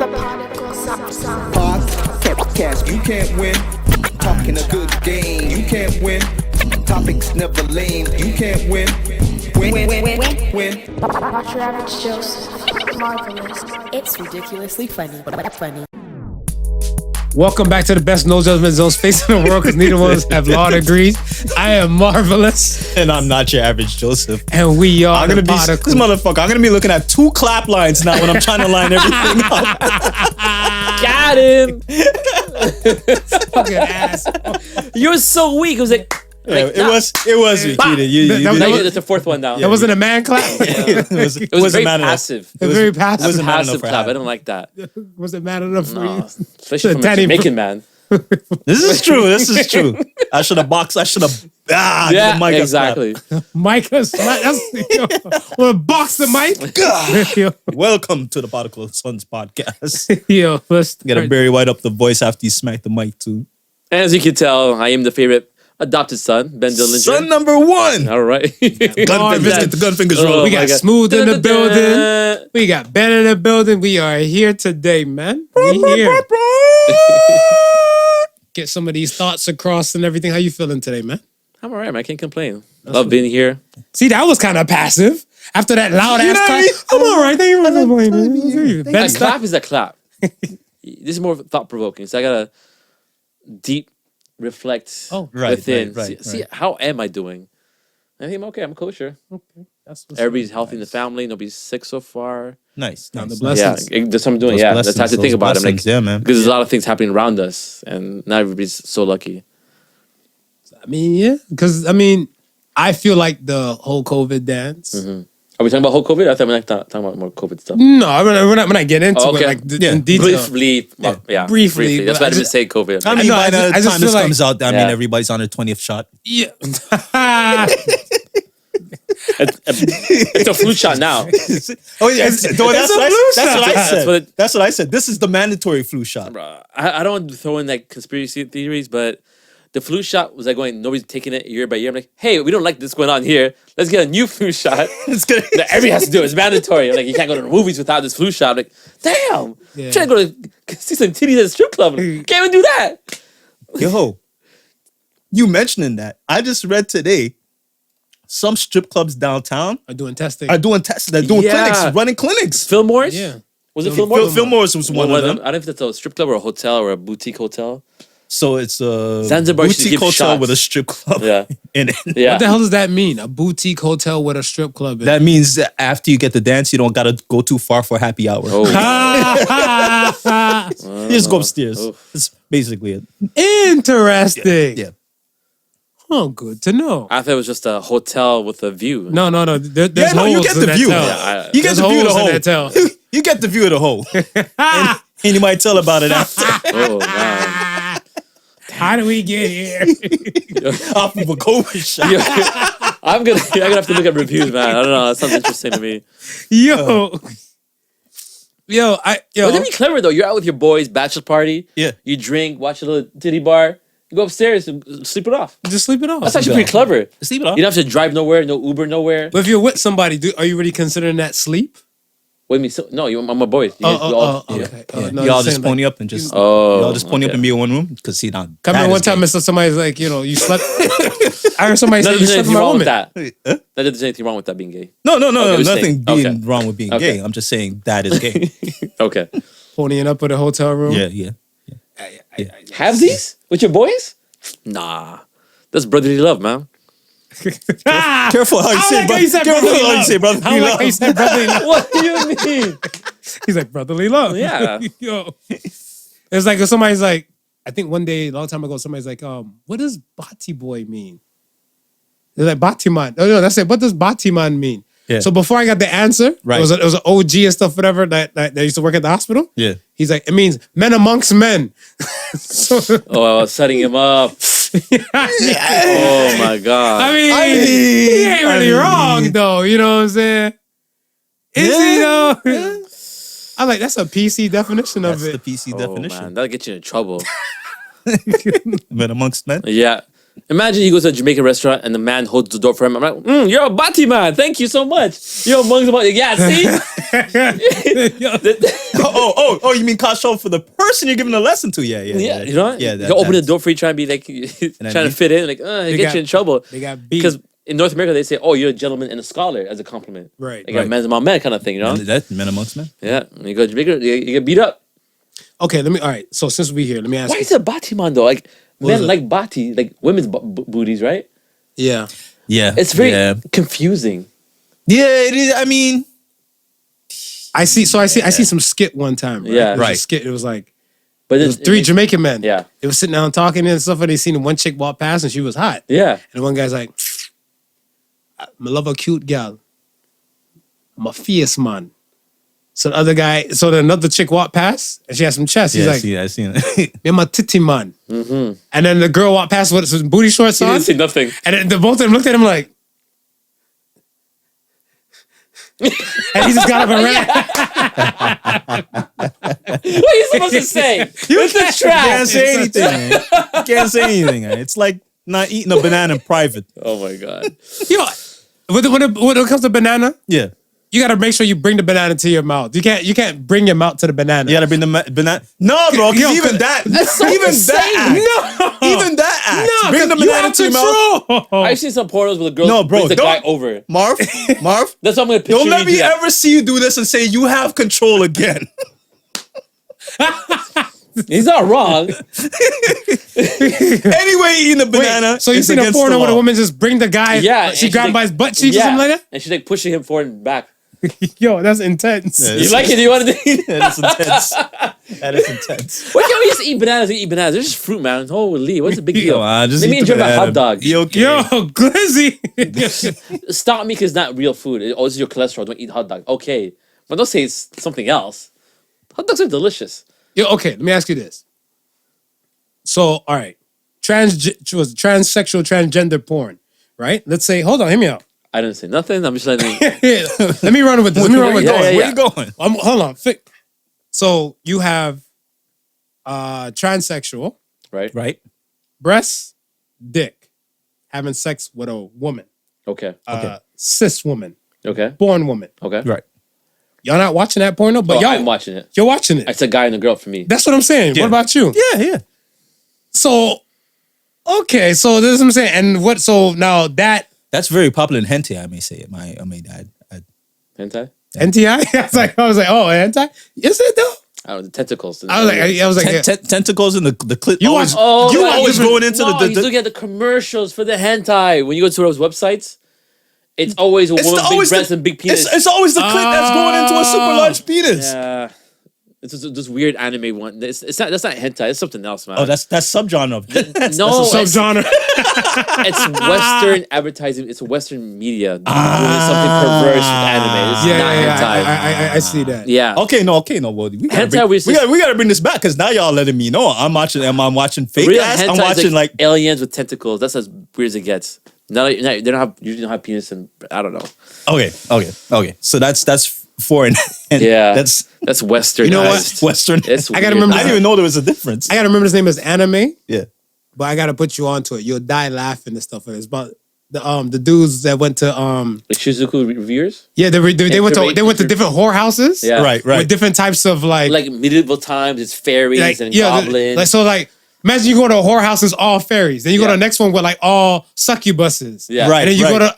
The Podical sound. Podcast, you can't win. Talking a good game, you can't win. Topics never lame, you can't win. Win. Watch your average Joseph. Marvelous. It's ridiculously funny, but funny. Welcome back to the best no judgment zone space in the world because neither one of us have law degrees. I am Marvelous. And I'm not your average Joseph. And we are I'm gonna be Podical. this motherfucker. I'm gonna be looking at two clap lines now when I'm trying to line everything up. Got him. Fucking ass. You're so weak. It was like, It was you, Bah. cheated. You That- now was- that's the fourth one now. That wasn't a man clap? it was It was very man enough. passive. It was very passive. It was a wasn't man passive enough for clap. I Adam. don't like that. Was it man enough for No, you? especially from a Danny- Jamaican man. This is true. I should have boxed. I should have. Yeah, the mic up exactly. Micah, wanna box the mic? Yo, Welcome to the Podical Sons podcast. yo, let's Get a Barry White up the voice after you smack the mic too. And as you can tell, I am the favorite adopted son, Ben Dillinger. Son number one. All right. Gun fingers, get the gun fingers Oh, rolling. We got my God. Smooth in the building. Da-da-da. We got Ben in the building. We are here today, man. We here. Get some of these thoughts across and everything. How you feeling today, man? I'm all right, man. I can't complain. Love being here. See, that was kind of passive. After that loud You ass know clap, what I mean? I'm all right. Thank you for complaining. A Best clap is a clap. This is more thought provoking. So I gotta deep reflect Right, within. right, See how am I doing? I think I'm okay. I'm kosher. That's what's Everybody's healthy in the family. Nobody's sick so far. Nice. the nice. blessings. Yeah, that's what I'm doing. Those Yeah, that's how I have to blessings, think those about it. I'm like, blessings, yeah, man. because there's a lot of things happening around us, and not everybody's so lucky. I mean, yeah, because I feel like the whole COVID dance. Are we talking about whole COVID? I thought we were talking about more COVID stuff. No, we're not getting into Oh, okay. it like Yeah. in detail. Briefly, yeah, Briefly, That's but why I I didn't just- say COVID. I mean, know, by I the just time feel this like- comes out, I mean, Yeah. everybody's on their 20th shot. Yeah. It's a flu shot now. Oh yeah, It's a flu shot. That's what I said. This is the mandatory flu shot. Bruh, I don't want to throw in like conspiracy theories, but the flu shot was like going, nobody's taking it year by year. I'm like, hey, we don't like this going on here. Let's get a new flu shot. It's good. That everybody has to do it. It's mandatory. I'm like, you can't go to the movies without this flu shot. I'm like, damn. Yeah. I'm trying to go to see some titties at a strip club. Can't even do that. Yo, you mentioning that? I just read today. Some strip clubs downtown I'm doing testing. are doing tests. They're doing Yeah. clinics, running clinics. Fillmore's? Yeah. Was it Fillmore? Fillmore's? Fillmore's was one of them. I don't know if that's a strip club or a hotel or a boutique hotel. So it's a Zanzibar should boutique give hotel shots. with a strip club Yeah. in it. Yeah. What the hell does that mean? A boutique hotel with a strip club in That means that after you get the dance, you don't gotta go too far for happy hour. Oh. You just go upstairs. Oh. That's basically it. Interesting. Yeah. Oh, good to know. I thought it was just a hotel with a view. No. There's Yeah, no, you holes get in the that view. tell. Yeah, You get There's the view of the holes in hole. that tell. You get the view of the hole. and you might tell about it after. Oh, man. How do we get here? Off of a COVID shot. I'm gonna have to look at reviews, man. I don't know. That sounds interesting to me. Yo. But that'd be clever though. You're out with your boys, bachelor party. Yeah. You drink, watch a little titty bar. You go upstairs and sleep it off. Just sleep it off. That's actually pretty clever. Sleep it off. You don't have to drive nowhere, no Uber nowhere. But if you're with somebody, are you really considering that sleep? Wait, no, I'm my boys. You guys do all- yeah. Okay. Yeah. No, y'all I'm just saying, pony like, up and just Oh, y'all just pony up okay. and be in one room because see now. Come that in is one time gay. and somebody's like, you slept. I heard somebody say Not that you there's slept with anything my wrong woman. with that. Huh? Not that there's anything wrong with that being gay. No, Okay, we're nothing saying- being okay. wrong with being Okay. gay. I'm just saying that is gay. Okay. Ponying up at a hotel room. yeah. Have these with your boys? Nah. That's brotherly love, man. Careful how you I say, like how brother. you said Careful brotherly how you love. say, brotherly I like love. how you said brotherly love. What do you mean? He's like, brotherly love. Yeah. Yo. It's like if somebody's like, I think one day, a long time ago, somebody's like, what does Bati boy mean? They're like, Batiman. Oh, no, that's it. What does Batiman mean? Yeah. So before I got the answer, Right. it was an OG and stuff, whatever, that used to work at the hospital. Yeah. He's like, it means men amongst men. So, Oh, I was setting him up. Oh my god. I mean, he ain't really wrong, though. You know what I'm saying? Is he, though? I'm like, that's a PC definition That's of the it. PC Oh, definition. man, that'll get you in trouble. Men amongst men. Yeah. Imagine he goes to a Jamaican restaurant and the man holds the door for him. I'm like, you're a Bati man. Thank you so much. You're amongst the Bati. Yeah, see? Oh, you mean caution for the person you're giving a lesson to? Yeah. Yeah, you know? Yeah, He'll open the door for you, trying to be like, trying to fit in. Like, he get you in trouble. They got beat. Because in North America, they say, oh, you're a gentleman and a scholar as a compliment. Right. Like a man's among men kind of thing, you know? That men amongst men. Yeah. When you go to Jamaica, you get beat up. Okay, all right. So since we here, let me ask Why you. is it Bati man though? Like, is men it? like Bati, like women's booties, right? Yeah. Yeah. It's very confusing. Yeah, it is. I mean, I see some skit one time. Right? Yeah. It was a Right. skit. It was like But it was three Jamaican men. Yeah. They were sitting down talking and stuff, and they seen one chick walk past, and she was hot. Yeah. And one guy's like, "I love a cute gal. I'm a fierce man." So then another chick walked past, and she had some chest. He's like, I seen it. "I'm a titty man." Mm-hmm. And then the girl walked past with some booty shorts He on, didn't say nothing. and then the both of them looked at him like, and he just got up and ran. What are you supposed to say? This is trash. Can't say anything. Man. You can't say anything. Man. It's like not eating a banana in private. Oh my God. Yo, when it comes to banana, Yeah. you gotta make sure you bring the banana to your mouth. You can't bring your mouth to the banana. You gotta bring the banana. No, bro. 'Cause Yo, even that. Even that. No, Even that act. no, Bring the 'cause you banana have to your mouth. control. I've seen some pornos where the girl No, bro, brings the guy don't- over. Marv. That's what I'm gonna picture. Don't you let do me that. ever see you do this and say you have control again. He's not wrong. Anyway, eating a banana. So you is seen a against the porno where the law. woman just bring the guy? Yeah, she and grabbed him she's by his butt cheeks or something like that. And she's like pushing him forward and back. Yo, that's intense. Yeah. You like it? Do you want to do it? That's intense. That is intense. Why can't we just eat bananas and eat bananas? They're just fruit, man. Holy, what's the big deal? Come on, just Let me eat the enjoy my banana. hot dog. You okay? Yo, Glizzy. Stop me because it's not real food. Oh, this is your cholesterol. Don't eat hot dog. Okay. But don't say it's something else. Hot dogs are delicious. Yo, okay, let me ask you this. So, all right, transsexual, transgender porn, right? Let's say, hold on, hear me out. I didn't say nothing. I'm just letting you. Let me run with this. Let me run with Yeah, this. yeah, Where you going? Hold on. So you have transsexual, Right? Right. breast, dick, having sex with a woman, Okay. cis woman, Okay. born woman. Okay. Right. Y'all not watching that porno, but Oh, y'all I'm watching it. you're watching it. It's a guy and a girl for me. That's what I'm saying. Yeah. What about you? Yeah. So, okay, so this is what I'm saying. And what? So now that That's very popular in hentai. I may say. I Hentai? NTI, I was like, oh, hentai? Is it though? I don't know, the tentacles. I was like, yeah. tentacles in the clit. You always, watch- Oh, you right. always going into no, he's the looking at the commercials for the hentai. When you go to those websites, it's always a woman with big breasts and big penis. It's always the clit that's going into a super large penis. Yeah. It's just this weird anime one. It's not. That's not hentai. It's something else, man. Oh, that's subgenre of that's, No, that's a it's- Subgenre. It's Western advertising. It's Western media doing something perverse with anime. It's not hentai. I see that. Yeah. Okay, no. Well, we gotta, Hentai was just- we gotta bring this back because now y'all letting me know I'm watching fake Real ass. hentai I'm is watching like aliens with tentacles. That's as weird as it gets. They usually don't have penis and I don't know. okay. So that's foreign. And Yeah. that's Western. You know what? that's Western. It's I gotta weird. remember I didn't even know there was a difference. I gotta remember his name is Anime, Yeah. but I gotta put you onto it. You'll die laughing and stuff. It's about the dudes that went to Like Shizuku reviewers? they went to different whourehouses. Yeah. Right. With different types of like medieval times, it's fairies and goblins. Imagine you go to a whorehouse, it's all fairies. Then you go to the next one with like all succubuses. Yeah. Right. And then you go to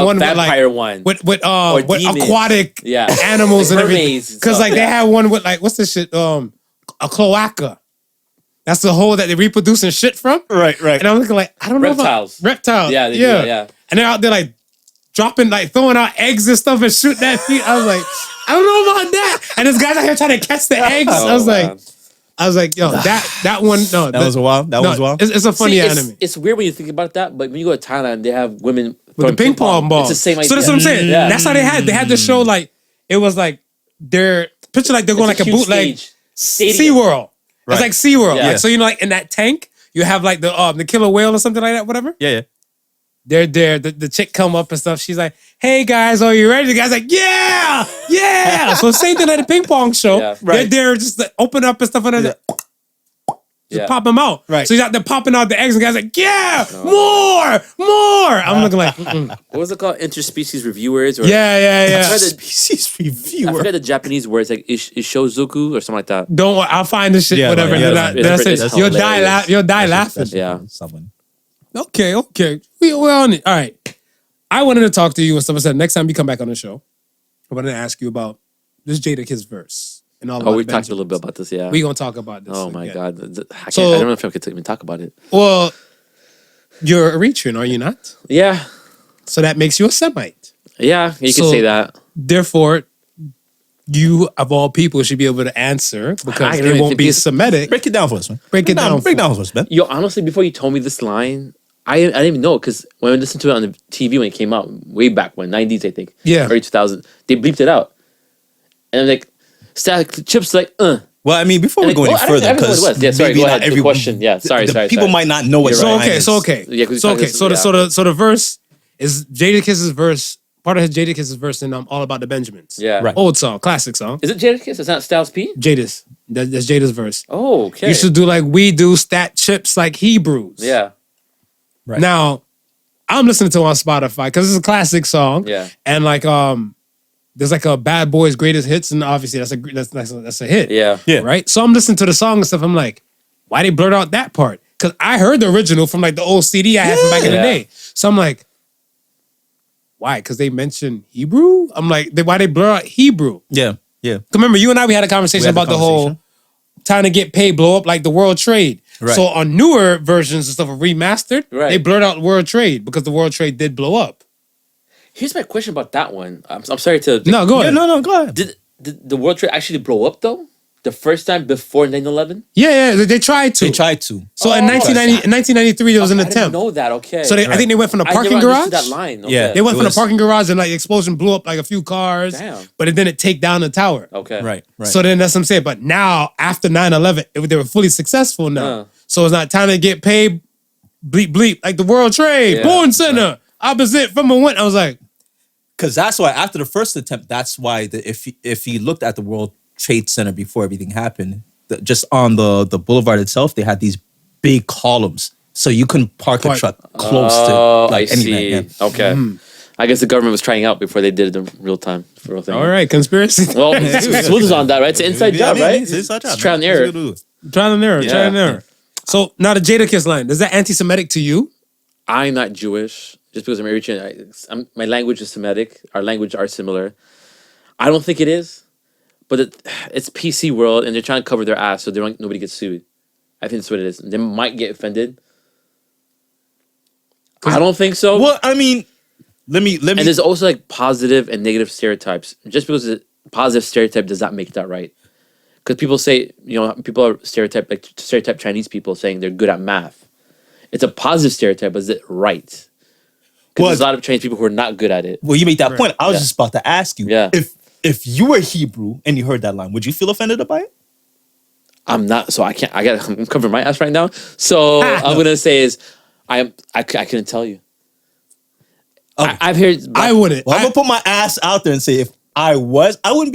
one with vampire like one. with demons. aquatic Yeah. animals and everything. Mermaids and Because stuff, like they yeah. had one with like what's this shit? A cloaca. That's the hole that they reproducing shit from. Right. And I'm looking like I don't know Reptiles. about reptiles. Yeah, they do that, yeah. And they're out there like dropping like throwing out eggs and stuff and shooting at feet. I was like, I don't know about that. And this guy's out here trying to catch the eggs. I was like, yo, that one, no. That was wild. That was wild. It's a funny anime. It's weird when you think about that, but when you go to Thailand, they have women With the throwing ping pong ball. It's the same idea. So that's what I'm saying. Yeah. That's how they had the show like, it was like, they're, picture like they're going like a huge bootleg stage. SeaWorld. Right. It's like SeaWorld. Yeah. Like, so, you know, like in that tank, you have like the killer whale or something like that, whatever. Yeah. They're there. The chick come up and stuff. She's like, "Hey guys, are you ready?" The guy's like, "Yeah." So same thing like the ping pong show. Yeah. They're there just to open up and stuff. And Yeah. Just Yeah. pop them out. Right. So he's out there popping out the eggs, and the guy's like, yeah, more. I'm looking like, What was it called? Interspecies reviewers? Or yeah. I forgot the- Species I reviewer. forgot the Japanese words like Ishozuku or something like that. Don't worry, I'll find this shit, Yeah, whatever. yeah, That's it. that's You'll die, hilarious. you'll die laughing. Yeah. Someone. Okay. We're on it. All right. I wanted to talk to you and stuff. I said, next time you come back on the show, I wanted to ask you about this Jadakiss verse and all Oh, we about talked a little bit about this. Yeah. We're going to talk about this. Oh my again. god. I So- don't know if I could even talk about it. Well, you're a Eritrean, are you not? Yeah. So that makes you a Semite. Yeah. You can So- say that. Therefore, you, of all people, should be able to answer because I don't it even won't think be it's- Semitic. Break it down for us, man. Break it down Break for- down for us, man. Yo, honestly, before you told me this line, I didn't even know because when I listened to it on the TV when it came out, way back when, 90s, I think. Yeah. Early 2000s, they bleeped it out. And I'm like, static chips like, Well, I mean, before we Like, go any well, I don't further, know what it because was. Yeah, sorry, maybe go not ahead. The question. Yeah, sorry. People might not know what You're So right. line okay, is. so okay, Yeah, 'cause so we okay, kinda- so the verse is Jadakiss's verse. Part of his Jadakiss's verse in All About the Benjamins. Yeah. Right. Old song, classic song. Is it Jadakiss? It's not Styles P? Jada's. That's Jada's verse. Oh, okay. You should do like we do, stat chips like Hebrews. Yeah. Right. Now, I'm listening to it on Spotify because it's a classic song. Yeah. And like there's like a Bad Boys Greatest Hits, and obviously that's a hit. Yeah. Yeah. Right? So I'm listening to the song and stuff. I'm like, why they blurt out that part? Because I heard the original from like the old CD I had from back in the Yeah. day. So I'm like, why? Because they mentioned Hebrew? I'm like, why they blur out Hebrew? Yeah. 'Cause remember, you and I, we had a conversation We had the about the whole conversation. trying to get paid, blow up like the World Trade. Right. So on newer versions and stuff, remastered, Right. they blurred out World Trade because the World Trade did blow up. Here's my question about that one. I'm sorry to. No, go ahead. No, go ahead. Did the World Trade actually blow up though? The first time before 9/11? Yeah, they tried to. They tried to. So in Oh. 1993, there was an I didn't attempt. know that. Okay. So I think they went from the I parking never garage. understood that line. Okay. Yeah. They went It from the was- parking garage and like the explosion blew up like a few cars. Damn. But it didn't take down the tower. Okay. Right. So then that's what I'm saying. But now, after 9/11, they were fully successful now. So it's not time to get paid, bleep, bleep, like the World Trade, Yeah, Born Center, opposite from a win. I was like, Because that's why after the first attempt, that's why if he looked at the World Trade Center before everything happened, just on the boulevard itself, they had these big columns, so you couldn't park a truck close to like I see. anything. Yeah. Okay. I guess the government was trying out before they did it in real time. For real thing. all right, conspiracy. Well, Smooth is on that, right? It's an inside job, right? It's inside job. It's trial and man. error. It's good to do. Trial and error, Yeah. trial and error. So now the Jadakiss line, is that anti-Semitic to you? I'm not Jewish. Just because I'm Eritrean, my language is Semitic. Our languages are similar. I don't think it is, but it's PC world, and they're trying to cover their ass so nobody gets sued. I think that's what it is. They might get offended. I don't think so. Well, I mean, let me. And there's also like positive and negative stereotypes. Just because it's a positive stereotype does not make that right. Because people say, people are stereotype Chinese people saying they're good at math. It's a positive stereotype, but is it right? Because Well, there's a lot of Chinese people who are not good at it. Well, you made that point. I was Yeah. just about to ask you. Yeah. If you were Hebrew and you heard that line, would you feel offended by it? I'm not, so I'm covering my ass right now. So I'm gonna say is, I couldn't tell you. Okay. I've heard. I wouldn't. Well, I'm gonna put my ass out there and say if I wouldn't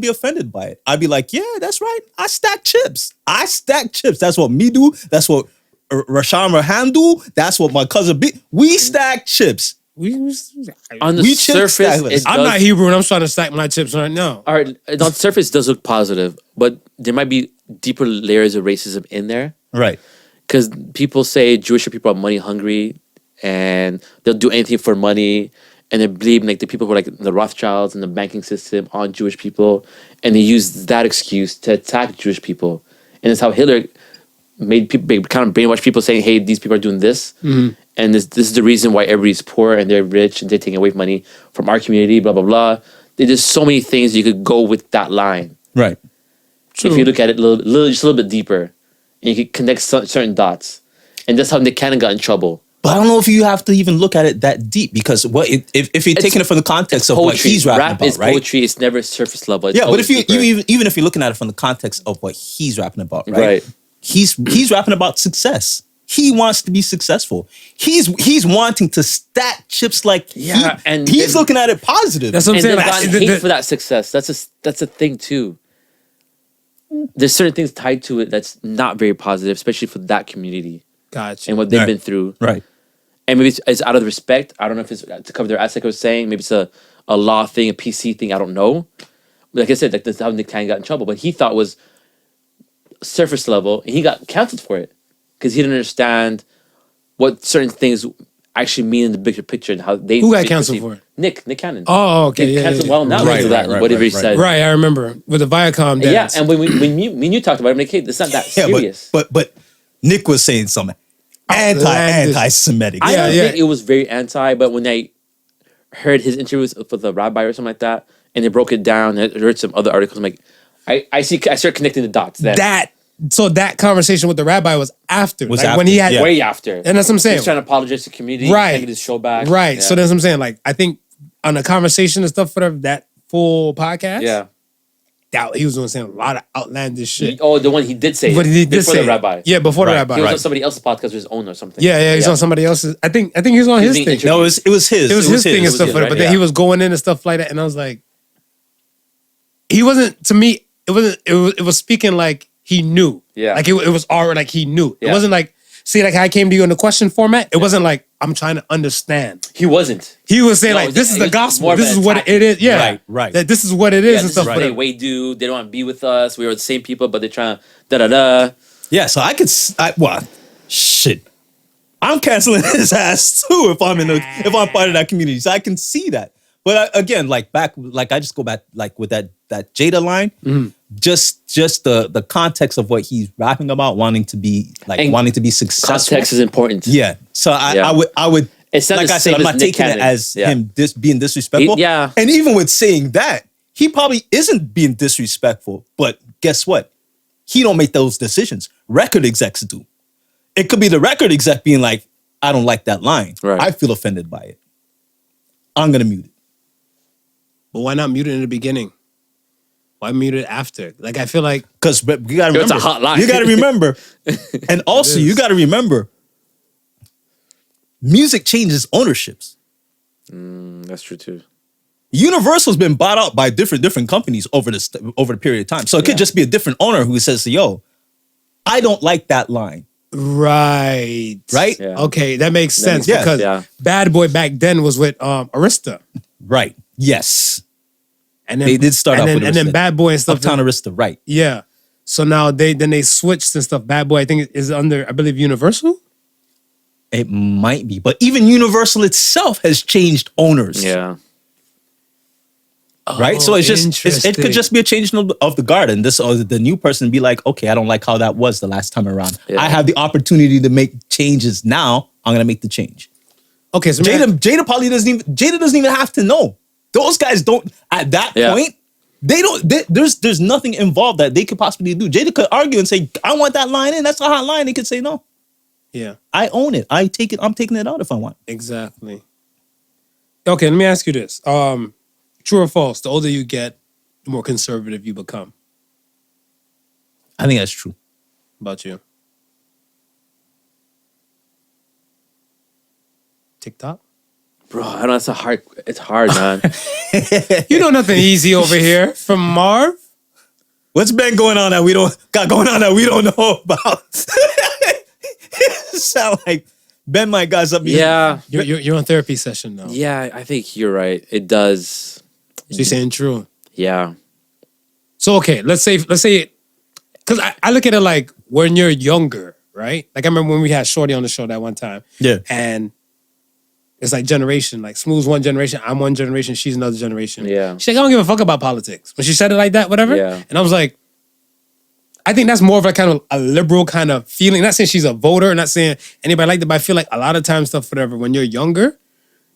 be offended by it. I'd be like, yeah, that's right. I stack chips. That's what me do. That's what Rasham Rahan do. That's what my cousin B. We stack chips. On the We chips surface, stack- it I'm does, not Hebrew and I'm trying to stack my chips right now. All right, on the surface, it does look positive, but there might be deeper layers of racism in there. Right. Because people say Jewish people are money hungry and they'll do anything for money, and they believe like the people who are like the Rothschilds and the banking system on Jewish people, and they use that excuse to attack Jewish people. And it's how Hitler made people kind of brainwash people saying, hey, these people are doing this, and this is the reason why everybody's poor and they're rich and they're taking away money from our community, blah blah blah. There's so many things you could go with that line. Right. If you look at it just a little bit deeper, and you can connect certain dots, and that's how Nick Cannon got in trouble. But I don't know if you have to even look at it that deep, because if you're taking it from the context of what he's rapping Rap about, is right? poetry. It's never surface level. It's Yeah, but if always deeper. even if you're looking at it from the context of what he's rapping about, right? Right. He's rapping about success. He wants to be successful. He's wanting to stack chips like Yeah, and he's then- looking at it positive. That's what I'm and saying. then Like, gotten hate for that success. That's a thing too. there's certain things tied to it that's not very positive, especially for that community Gotcha. and what they've Right. been through. Right. And maybe it's out of the respect. I don't know if it's to cover their ass, like I was saying. Maybe it's a law thing, a PC thing. I don't know. But like I said, like that's how Nick Cannon got in trouble. But he thought was surface level, and he got canceled for it because he didn't understand what certain things actually mean in the bigger picture and how they. Who got they canceled perceive- for it? Nick Cannon. Oh, okay. Nick Yeah, canceled yeah, well now Right, because of that. right, Whatever he right, said. Right, I remember with the Viacom Yeah, dance. and when me and you talked about it, I'm like, hey, it's not that Yeah, serious. but Nick was saying something Outlandish. anti-Semitic. I Yeah, don't yeah. think it was very anti, but when I heard his interviews with the rabbi or something like that, and they broke it down, and I heard some other articles, I'm like, I started connecting the dots then. that conversation with the rabbi was after. Was like when after, he had yeah. Way after. And that's what I'm saying. He's trying to apologize to the community. Right. Taking his show back. Right. Yeah. So that's what I'm saying. Like I think on the conversation and stuff for that full podcast, Yeah. that he was doing saying a lot of outlandish shit. The one he did say. But he did before say the rabbi. Yeah, before Right. the rabbi. He was Right. on somebody else's podcast with his own or something. Yeah, he's on somebody else's. I think he was on He's his being thing. interviewed. No, it was his. It was his thing and was stuff his, for it, right? but then Yeah. he was going in and stuff like that, and I was like, he wasn't. To me, it wasn't. It was speaking like he knew. Yeah. like it was already like he knew. It Yeah. wasn't like like I came to you in the question format. It wasn't like I'm trying to understand. He wasn't. He was saying No, like, this is it the was gospel. more of This an is what attack. it is. Yeah, Right, right. That this is what it is Yeah, and this stuff. is what they But way do. They don't want to be with us. We are the same people, but they're trying to da-da-da. Yeah, so I could. Shit. I'm canceling his ass too if I'm part of that community. So I can see that. But again, like I just go back like with that Jada line. Just the context of what he's rapping about, wanting to be successful. Context is important. Yeah. So I would. It's not like the I said, same I'm as not Nick taking Cannon. it as Yeah. him being disrespectful. Yeah. And even with saying that, he probably isn't being disrespectful. But guess what? He don't make those decisions. Record execs do. It could be the record exec being like, I don't like that line. Right. I feel offended by it. I'm gonna mute it. why not mute it in the beginning? Why mute it after? Like I feel like Because you gotta remember. It's a hot line. You gotta remember. And also you gotta remember, music changes ownerships. That's true too. Universal's been bought out by different companies over the period of time. So it could just be a different owner who says, yo, I don't like that line. right. Yeah. Okay, that makes sense makes sense, because yeah. Bad Boy back then was with Arista. Right. Yes. And then They did start and off then, with and then Arista. Bad Boy and stuff. Uptown Arista, right. Yeah. So now they switched and stuff. Bad Boy, I think, is under, I believe, Universal. It might be. But even Universal itself has changed owners. Yeah. Right? So it's just it could interesting. just be a change of the guard. And the new person be like, okay, I don't like how that was the last time around. Yeah. I have the opportunity to make changes now. I'm gonna make the change. Okay, so Jada probably doesn't even have to know. Those guys don't at that Yeah. point. There's nothing involved that they could possibly do. Jada could argue and say, I want that line in. That's a hot line. They could say no. yeah, I own it. I'm taking it out if I want. exactly. Okay, let me ask you this. True or false? The older you get, the more conservative you become. I think that's true. About you? TikTok? Bro, I don't know. It's hard, man. You know nothing easy over here from Marv. What's been going on that we don't know about? Sound like Ben might got something. Yeah. You're on therapy session now. Yeah, I think you're right. It does. So you're saying true. Yeah. So okay, let's say, because I look at it like when you're younger, right? Like I remember when we had Shorty on the show that one time. Yeah. And it's like generation, like Smooth's one generation, I'm one generation, she's another generation. Yeah. She's like, I don't give a fuck about politics. When she said it like that, whatever. Yeah. And I was like, I think that's more of a kind of a liberal kind of feeling. Not saying she's a voter, not saying anybody like that, but I feel like a lot of times stuff, whatever, when you're younger,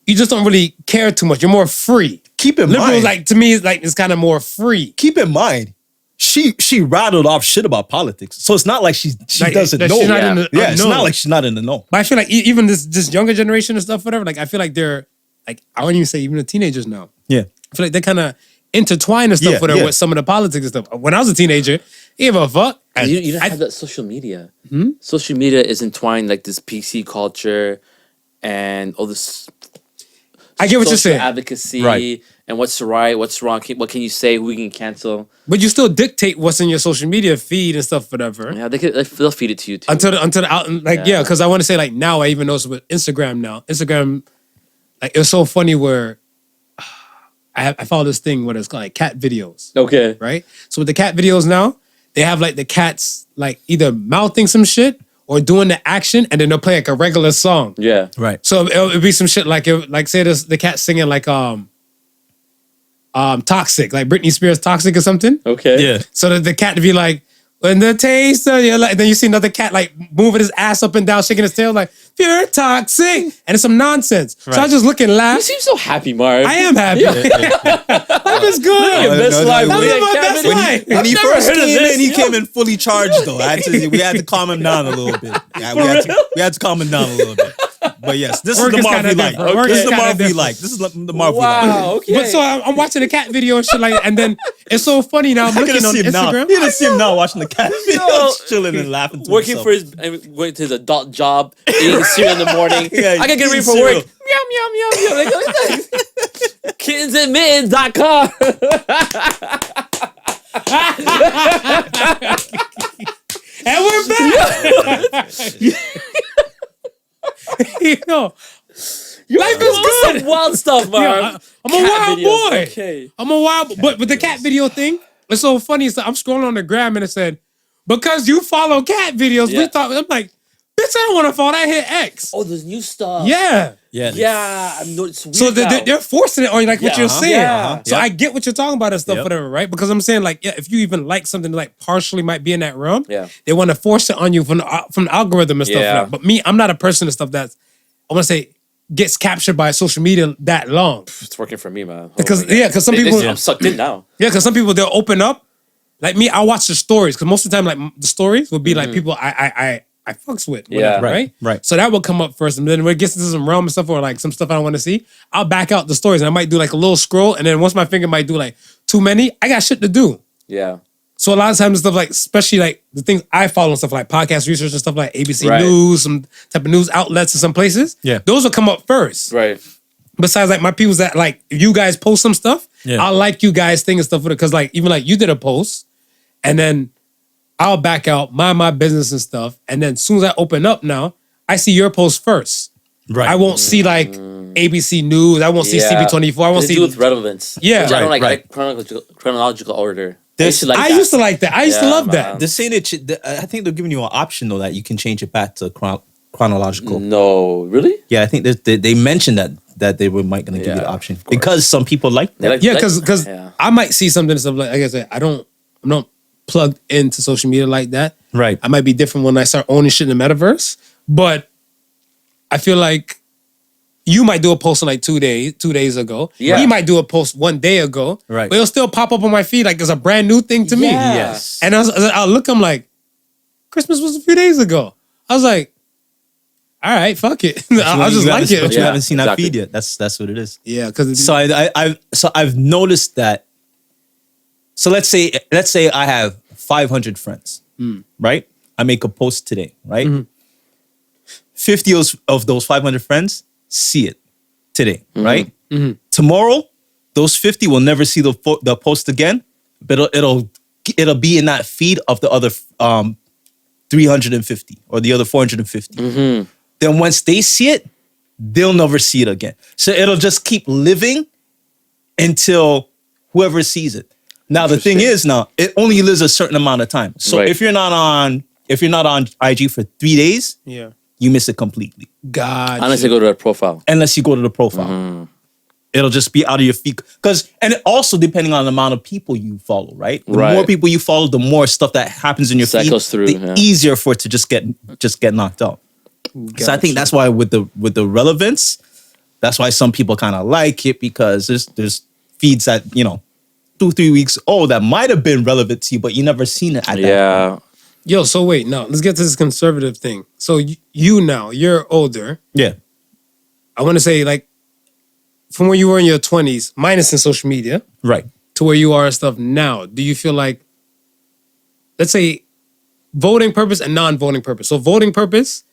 you just don't really care too much. You're more free. Keep in Liberal, mind, like to me, is like it's kind of more free. keep in mind, she rattled off shit about politics. So it's not like she Like, doesn't that know. she's not Yeah. in the Yeah, it's unknown. not like she's not in the know. But I feel like even this younger generation and stuff, whatever, like I feel like they're like, I wouldn't even say even the teenagers now. Yeah. I feel like they're kind of intertwined and stuff Yeah, whatever yeah. with some of the politics and stuff. When I was a teenager, you gave a fuck. And You don't I- have that social media. Social media is entwined like this PC culture and all this I get what you're social saying. advocacy Right. and what's right, what's wrong, what can you say, who you can cancel. But you still dictate what's in your social media feed and stuff, whatever. Yeah, they'll feed it to you too. Until the out, like Yeah. because I want to say like now I even notice with Instagram now. Instagram, like it was so funny where I follow this thing where it's called like cat videos, Okay. right? So with the cat videos now, they have like the cats like either mouthing some shit or doing the action, and then they'll play like a regular song. Yeah. Right. So it'll be some shit like say this the cat singing like Toxic, like Britney Spears Toxic or something. Okay. Yeah. So the cat to be like, when the taste of your life, then you see another cat like moving his ass up and down, shaking his tail like, pure toxic. And it's some nonsense. So I just look and You laugh. seem so happy, Marv. I am happy. Life is good. Your best no, life. no, I'm Look living at my best Kevin. life. When he I've never first heard of came this, in, he yo. came in fully charged though. We had to calm him down a little bit. Yeah, we had to calm him down a little bit. But yes, this Work is the is Marv kinda we like. different. Work This is is the kinda Marv we different. like. This is the Marv we like. Wow. Okay. But so I'm watching the cat video and shit like that. And then it's so funny now. I'm I looking can on see him now. Instagram. You can see him now watching the cat videos, chilling and laughing to Working himself. for going to his adult job, eating cereal in the morning. Yeah, I can get ready eating for cereal. work. Meow, meow, meow, meow. Kittensandmittens.com. And we're back. You know, life is good. Some wild stuff, Marv. Yeah, I'm a Cat wild videos, boy. Okay. I'm a wild, but with the cat video thing, it's so funny. So I'm scrolling on the gram and it said, because you follow cat videos, we Yeah. thought, I'm like, bitch, I don't want to follow that. Hit X. Oh, there's new stuff. Yeah. Yeah. I'm no, it's weird So now. they're forcing it on you, like what Yeah, you're uh-huh. saying. Yeah. So I get what you're talking about and stuff, Yep. whatever, right? Because I'm saying, like, yeah, if you even like something that, like partially might be in that realm, Yeah. they want to force it on you from the algorithm and stuff Yeah. like that. But me, I'm not a person and stuff that's, I want to say, gets captured by social media that long. It's working for me, man. Oh Because my God. yeah, because some people I'm sucked in now. yeah, because some people they'll open up. Like me, I watch the stories because most of the time, like the stories will be like people I fucks with, Yeah. whatever, right? Right. So that will come up first, and then when it gets into some realm and stuff, or like some stuff I don't want to see, I'll back out the stories, and I might do like a little scroll, and then once my finger might do like too many, I got shit to do. Yeah. So a lot of times stuff like, especially like the things I follow and stuff like podcast research and stuff like ABC Right. News, some type of news outlets in some places. Yeah. Those will come up first. Right. Besides like my people's that like, if you guys post some stuff, Yeah. I'll like you guys thing and stuff with it. Cause like, even like you did a post and then I'll back out, mind my business and stuff. And then as soon as I open up now, I see your post first. Right. I won't see like ABC News. I won't see CB24. I won't They see. do with relevance. Yeah. Which I don't Right, like. right. I like chronological order. This- I used to like that. I used to Yeah, love man. that. They're saying I think they're giving you an option though that you can change it back to chronological. No, really? Yeah, I think they mentioned that they were might gonna give you the Yeah, option of course. because some people like They that. like- Yeah, because yeah. I might see something and stuff like I said, I'm not plugged into social media like that. Right. I might be different when I start owning shit in the metaverse, but I feel like you might do a post in like 2 days ago. Yeah. He might do a post 1 day ago. Right. But it'll still pop up on my feed like it's a brand new thing to me. Yeah. Yes. And I'll look, I'm like, Christmas was a few days ago. I was like, all right, fuck it. I'll just like But it. you Yeah, haven't seen that exactly. feed yet. That's what it is. Yeah, because So I've noticed that. So let's say I have 500 friends, right? I make a post today, right? 50 of those 500 friends see it today, right? Tomorrow, those 50 will never see the post again, but it'll be in that feed of the other 350 or the other 450. Then once they see it, they'll never see it again. So it'll just keep living until whoever sees it. Now the thing is, now it only lives a certain amount of time. So Right. if you're not on IG for 3 days, yeah. you miss it completely. God. Unless they go to a profile. Unless you go to the profile. It'll just be out of your feed. And it also depending on the amount of people you follow, right? The Right. more people you follow, the more stuff that happens in your feed, Cycles through, the yeah. easier for it to just get knocked out. So I think that's why with the relevance, that's why some people kind of like it because there's feeds that 2-3 weeks old that might have been relevant to you, but you never seen it at that. Yeah. Yo, so wait, now let's get to this conservative thing. So you're older. Yeah. I want to say like from where you were in your 20s, minus in social media, Right. to where you are and stuff now, do you feel like, let's say, voting purpose and non-voting purpose? So voting purpose,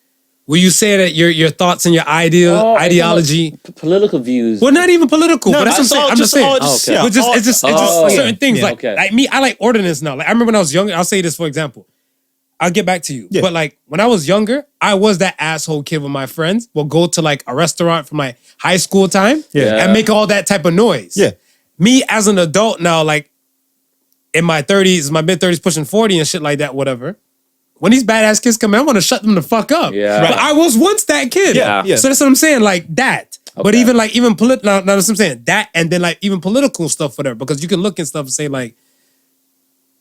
will you say that your thoughts and your ideology? Political views. Well, not even political, but that's what I'm saying. I'm just saying. okay. But it's just certain things. Yeah. Like me, I like ordinance now. Like I remember when I was younger. I'll say this for example. I'll get back to you. Yeah. But like when I was younger, I was that asshole kid with my friends. We'll go to like a restaurant from my high school time Yeah. and make all that type of noise. Yeah. Me as an adult now, like in my 30s, my mid 30s, pushing 40 and shit like that, whatever. When these badass kids come in, I want to shut them the fuck up. Yeah. But I was once that kid. Yeah. So that's what I'm saying, like that. But even political, now that's what I'm saying. That and then like even political stuff, whatever. Because you can look and stuff and say like,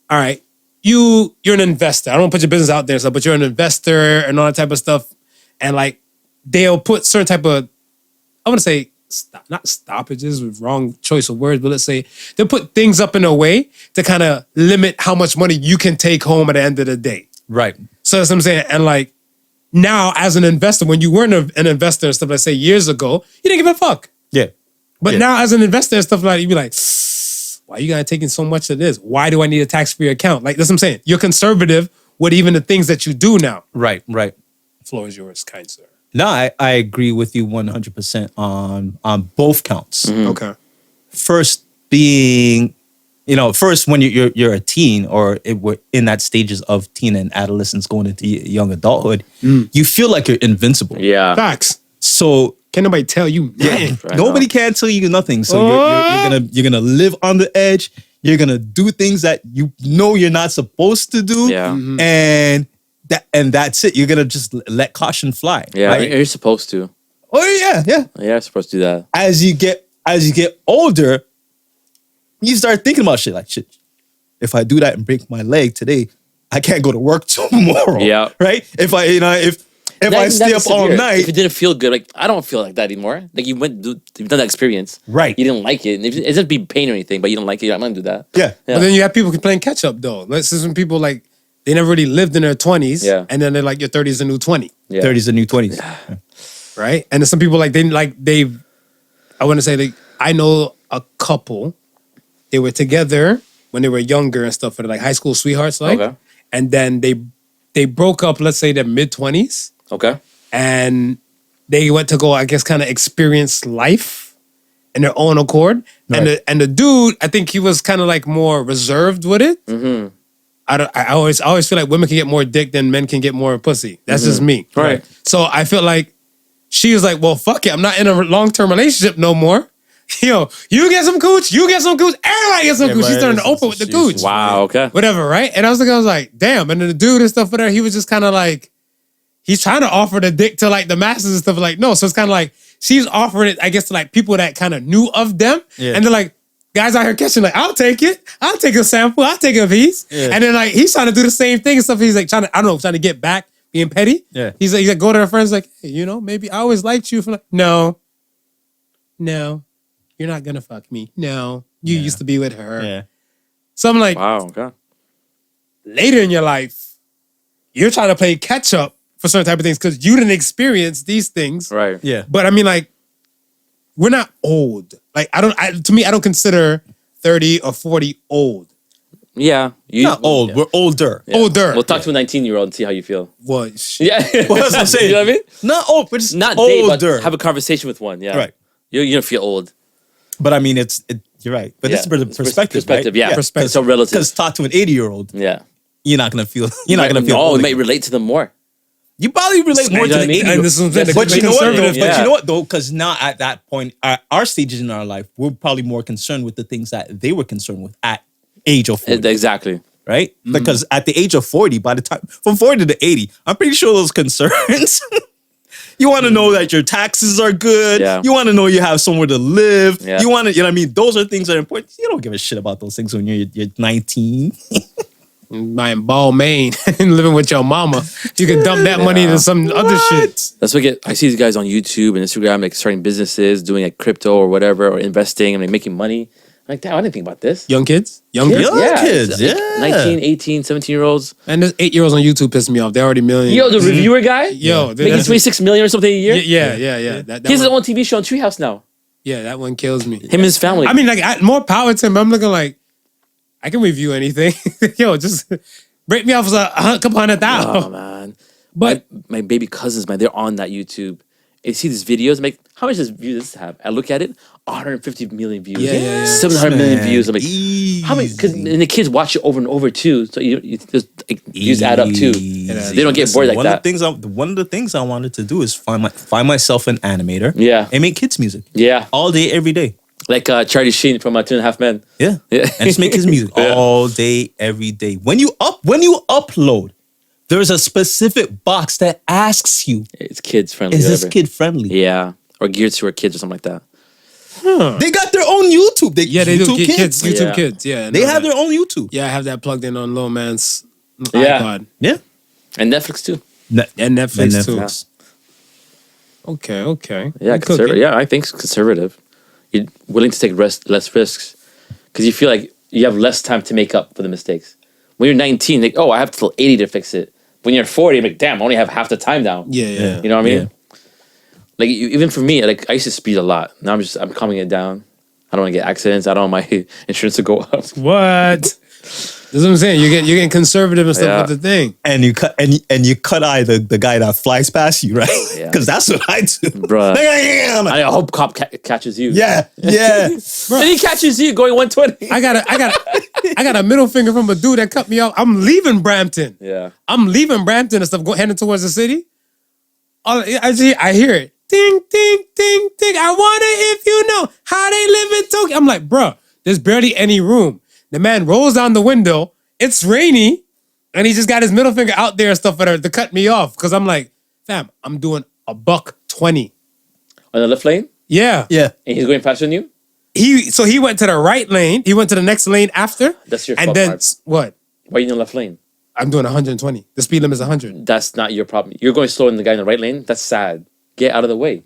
all right, you're an investor. I don't want to put your business out there, so but you're an investor and all that type of stuff. And like they'll put certain type of, I want to say not stoppages with wrong choice of words, but let's say they'll put things up in a way to kind of limit how much money you can take home at the end of the day. Right. So that's what I'm saying. And like now as an investor, when you weren't an investor and stuff, let's say years ago, you didn't give a fuck. Yeah. But now as an investor and stuff like that, you'd be like, why are you guys taking so much of this? Why do I need a tax-free account? Like that's what I'm saying. You're conservative with even the things that you do now. Right. The floor is yours, kind sir. No, I agree with you 100% on both counts. Okay. First being, first when you're a teen or we're in that stages of teen and adolescence going into young adulthood, you feel like you're invincible. Yeah. Facts. So Can't nobody tell you nothing. Right nobody now. can tell you nothing. So you're gonna live on the edge. You're gonna do things that you know you're not supposed to do. Yeah. And that's it. You're gonna just let caution fly. Yeah, Right? you're supposed to. Oh yeah. Yeah, you're supposed to do that. As you get older, you start thinking about shit like shit. If I do that and break my leg today, I can't go to work tomorrow. Yeah. Right? If I stay up all If night. it didn't feel good, like I don't feel like that anymore. Like you've done that experience. Right. You didn't like it. And it doesn't be pain or anything, but you don't like it. I'm gonna do that. Yeah. But then you have people playing catch up though. This is when people like they never really lived in their 20s. Yeah. And then they're like your 30s a new 20. Yeah. 30s and new 20s. Right? And then some people like I want to say like I know a couple, they were together when they were younger and stuff, for like high school sweethearts, like, Okay. and then they broke up, let's say their mid 20s, Okay. and they went to go, I guess, kind of experience life in their own accord. Right. And the dude, I think he was kind of like more reserved with it. Mm-hmm. I always feel like women can get more dick than men can get more pussy. That's just me. Right. So I feel like she was like, well, fuck it. I'm not in a long-term relationship no more. Yo, you get some cooch, everybody gets some cooch. She's starting to open with the cooch. Wow. Okay. Whatever, right? And I was like, damn. And then the dude and stuff with her, he was just kind of like, he's trying to offer the dick to like the masses and stuff like, no. So it's kind of like, she's offering it, I guess, to like people that kind of knew of them. Yeah. And they're like, guys out here catching, like, I'll take it. I'll take a sample. I'll take a piece. Yeah. And then like, he's trying to do the same thing and stuff. He's like trying to get back, being petty. Yeah. He's like, go to her friends like, hey, maybe I always liked you. For like, no, you're not gonna fuck me. No, you used to be with her. Yeah. So I'm like, Wow. Okay. later in your life, you're trying to play catch up for certain type of things because you didn't experience these things. Right. Yeah. But I mean, like, we're not old. Like, to me, I don't consider 30 or 40 old. Yeah. Not old. Yeah. We're older. Yeah. Older. We'll talk to a 19-year-old and see how you feel. Well, Yeah. What was I saying? You know what I mean? Not old, but just Not date, older. but have a conversation with one. Yeah. Right. You don't feel old. But I mean, you're right. But this is Yeah. the perspective, Perspective, right? yeah. Perspective. It's so relative. Because talk to an 80-year-old, Yeah. you're not gonna feel. You're not gonna feel. No, old you might again. relate to them more. You probably relate more You know to what I the mean? 80-year-old. and this is the But you know what? conservative. Yeah. But you know what though? Because now at that point, at our stages in our life, we're probably more concerned with the things that they were concerned with at age of 40, Exactly. right? Because at the age of 40, by the time from 40 to 80, I'm pretty sure those concerns. You want to know that your taxes are good. Yeah. You want to know you have somewhere to live. Yeah. You want to, you know what I mean? Those are things that are important. You don't give a shit about those things when you're 19. Buying ball main and living with your mama. You can dump that money into some other shit. That's what I see these guys on YouTube and Instagram, like starting businesses, doing like crypto or whatever, or investing and like making money. I'm like, damn, I didn't think about this. Young kids? Younger? Young kids, Like yeah. 19, 18, 17-year-olds. And there's 8-year-olds on YouTube pissing me off. They're already million. Yo, the reviewer guy? Yo, Making that's- 26 million or something a year? Yeah. That He has his one, own TV show on Treehouse now. yeah, that one kills me. Him and his family. I mean, like, more power to him. But I'm looking like, I can review anything. Yo, just break me off a couple $100,000. oh man. But my baby cousins, man, they're on that YouTube. And see these videos, I'm like, how much does view this have? I look at it, 150 million views, Yeah. 700 million views. I'm like, Easy. how many? Because and the kids watch it over and over too, so you just like, views add up too. They don't get bored like that. One of the things I wanted to do is find myself an animator. Yeah. And make kids music. Yeah, All day, every day. like Charlie Sheen from 2.5 Men. Yeah. Yeah. And just make his music Yeah. all day, every day. When you upload, there's a specific box that asks you, It's kids friendly. is this whatever. kid friendly? Yeah, or geared to our kids or something like that. They got their own YouTube. They yeah, they YouTube do. Kids. YouTube Yeah. Kids. Yeah, I They know have that. their own YouTube. Yeah, I have that plugged in on Lil Man's Yeah. iPod Yeah. And Netflix too. and Netflix, And too. Netflix. Okay. Yeah, You conservative. cooking. Yeah, I think it's conservative. You're willing to take less risks because you feel like you have less time to make up for the mistakes. When you're 19, like, oh, I have till 80 to fix it. When you're 40, I'm like, damn, I only have half the time now. Yeah. You know what I mean? Yeah. Like even for me, like I used to speed a lot. Now I'm calming it down. I don't want to get accidents. I don't want my insurance to go up. What? That's what I'm saying. You're getting conservative and stuff Yeah. with the thing. And you cut eye the guy that flies past you, right? Yeah. Because that's what I do. Bruh. I'm like, I hope cop catches you. yeah. And he catches you going 120. I got a middle finger from a dude that cut me off. I'm leaving Brampton. Yeah. I'm leaving Brampton and stuff, heading towards the city. I hear it. Ding, ding, ding, ding. I wonder if you know how they live in Tokyo. I'm like, bruh, there's barely any room. The man rolls down the window. It's rainy. And he just got his middle finger out there and stuff to cut me off. Because I'm like, fam, I'm doing $120. On the left lane? Yeah. Yeah. And he's going faster than you? He went to the right lane. He went to the next lane after. That's your And fault, then, Marv. what? Why are you in the left lane? I'm doing 120. The speed limit is 100. That's not your problem. You're going slower than the guy in the right lane. That's sad. Get out of the way.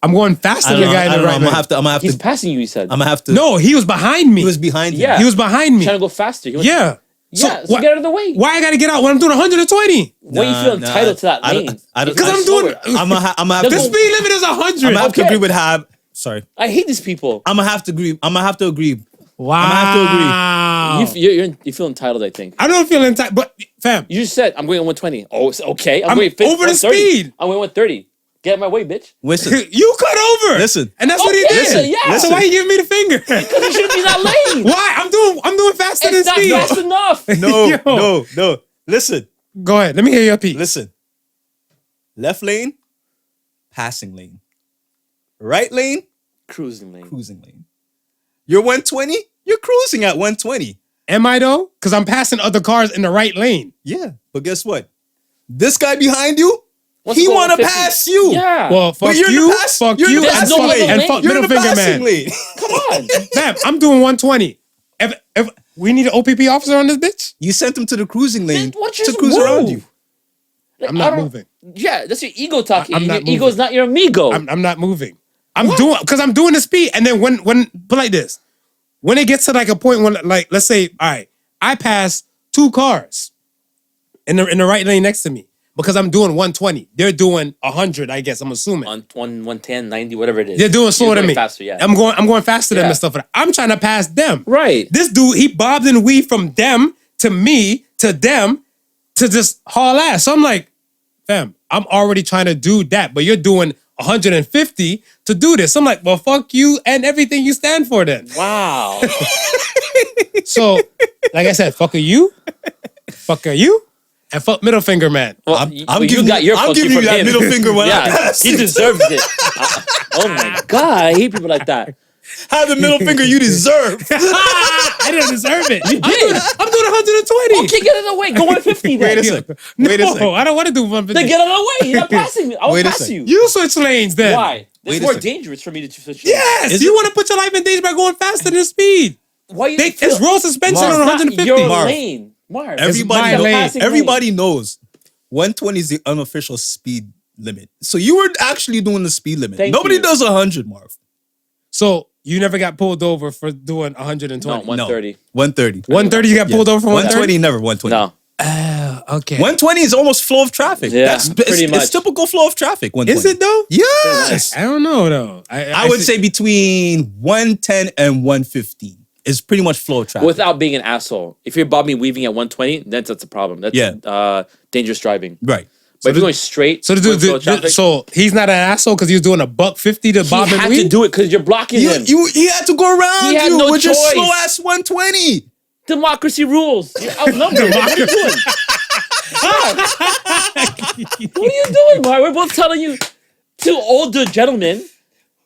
I'm going faster I than don't the know. guy in I the don't know. right I'm gonna lane. have He's to. passing you, he said. I'm gonna have to. No, he was behind me. He was behind you. Yeah. He was behind me. trying to go faster. He went- Yeah. Yeah, so get out of the way. Why I gotta get out when I'm doing 120? Why you feel entitled to that I lane? don't- Because I'm doing. I'm gonna have The to. speed limit is 100. I'm gonna have to Okay. agree with Hab. Sorry. I hate these people. I'm gonna have to agree. I'm gonna have to agree. Wow. I'm gonna have to agree. You feel entitled, I think. I don't feel entitled, but fam, You just said, I'm going 120. Oh, it's okay. I'm going over the 130. speed. I'm going 130. Get out of my way, bitch. Listen. you cut over. Listen. And that's what he Okay, did. listen, yeah. So why you giving me the finger? Because you shouldn't be in that lane. Why? I'm doing faster It's than not speed. fast enough. No, no. Listen. Go ahead. Let me hear your piece. Listen. Left lane, passing lane. Right lane, Cruising lane. cruising lane. You're 120, you're cruising at 120. Am I though? Because I'm passing other cars in the right lane. Yeah, but guess what? This guy behind you, Wants he to go want to 150. pass you. Yeah. Well, fuck But you're in the you, pass- fuck you're in you, the and passing fuck, lane. and fuck You're in middle the finger passing man. lane. Come on. Fam, I'm doing 120. If we need an OPP officer on this bitch, You sent him to the cruising lane Then what to just cruise move? around you. Like, I'm I not don't- moving. Yeah, that's your ego talking. I'm Your not ego is moving. not your amigo. I'm not moving. I'm doing because I'm doing the speed. And then when but like this, when it gets to like a point when like let's say, all right, I pass 2 cars in the right lane next to me because I'm doing 120. They're doing 100, I guess. I'm assuming. on 110, 90, whatever it is. They're doing slower You're than going me. Faster, yeah. I'm going faster than them Yeah. and stuff like that. I'm trying to pass them. Right. This dude, he bobbed and weaved from them to me to them to just haul ass. So I'm like, fam, I'm already trying to do that, but you're doing 150 to do this. I'm like, well, fuck you and everything you stand for then. Wow. So, like I said, fuck you, and fuck middle finger man. Well, I'm you giving got you- your I'm fuck you giving you from that him. middle finger when I yeah, pass he you. deserves it. Oh my God, I hate people like that. Have the middle finger you deserve. I didn't deserve it. You did. I'm doing 120. Okay, get out of the way. Go 150 then. Wait a second. No, Wait a second. I don't want to do 150. Then get out of the way. You're not passing me. I will Wait a pass second. you. You switch lanes then. Why? Wait It's a more second. dangerous for me to switch. Yes, Is you it- want to put your life in danger by going faster than speed. Why you It's feel- roll suspension Marv, on It's not 150. your Marv. lane. Marv. Everybody, my knows, lane. everybody knows 120 is the unofficial speed limit. So you were actually doing the speed limit. Thank Nobody you. does 100, Marv. So you never got pulled over for doing 120. No, 130. 130. 130, you got pulled over for 130? 120, never 120. No. Okay. 120 is almost flow of traffic. Yeah, That's pretty much. It's typical flow of traffic. 120. Is it though? Yes. I don't know though. I would say between 110 and 115 is pretty much flow of traffic. Without being an asshole. If you're bobbing weaving at 120, that's a problem. That's Yeah. dangerous driving. Right. But if you're going straight, So the with slow dude, traffic, so he's not an asshole because he was doing $150 to Bob he and had Weed? to do it because you're blocking him. He had to go around He had you no with your choice. slow ass 120. Democracy rules. You're outnumbered. What are you doing? God. What are you doing, Marv? We're both telling you, two older gentlemen,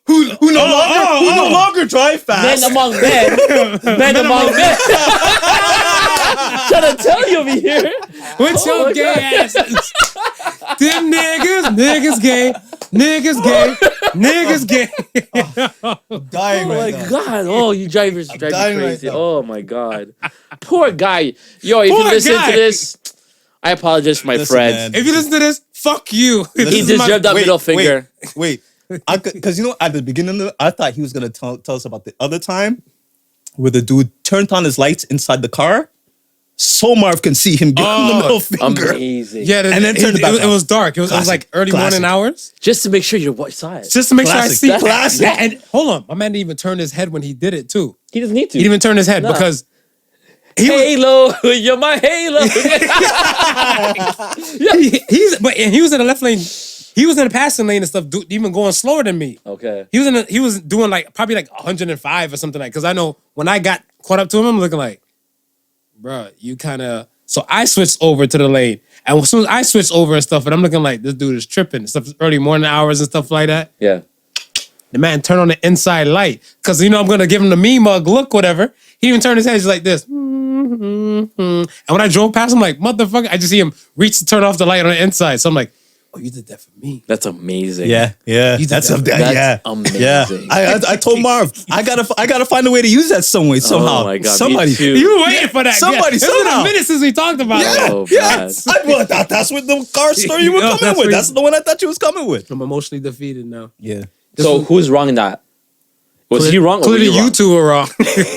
Who no longer drive fast. men among men among men. Trying to tell you over here. What's Oh your my gay God. asses? Them niggas gay, niggas gay. Dying Oh my right now. God. Oh, you drivers drive me dying right crazy. now. Oh my God. Poor guy. Yo, if Poor you listen guy. to this, I apologize for my Listen, friends. man. If you listen to this, fuck you. He This is my- deserved that middle finger. Wait. Because at the beginning of it, I thought he was gonna tell us about the other time where the dude turned on his lights inside the car, so Marv can see him give him the middle finger. Amazing. Yeah, And then turned it back it on. was dark. It was Classic. like early Classic. morning hours. Just to make sure you saw it. Just to make Classic. sure I see. Classic. Yeah, and hold on. My man didn't even turn his head when he did it too. He doesn't need to. He didn't even turn his head Nah. because he was, Halo, you're my Halo. he was in the left lane. He was in the passing lane and stuff, even going slower than me. Okay. He was doing like probably like 105 or something like. Because I know when I got caught up to him, I'm looking like, bruh, you kind of. So I switched over to the lane, and as soon as I switched over and stuff, and I'm looking like this dude is tripping. Stuff early morning hours and stuff like that. Yeah. The man turned on the inside light because I'm gonna give him the me mug look, whatever. He even turned his head just like this. And when I drove past him, like motherfucker, I just see him reach to turn off the light on the inside. So I'm like, oh, you did that for me. That's amazing. Yeah. That's amazing. Yeah. I told Marv, I gotta find a way to use that some way, somehow. Oh my God, me Somebody. too. You were waiting for that. Somebody, It's been somehow. a minute since we talked about it. Oh, Yeah. God. That's what the car story you were Yeah, coming that's with. what That's the one I thought you was coming with. I'm emotionally defeated now. Yeah. So who's wrong in that? Was he wrong or were Clearly, you wrong? you two were wrong.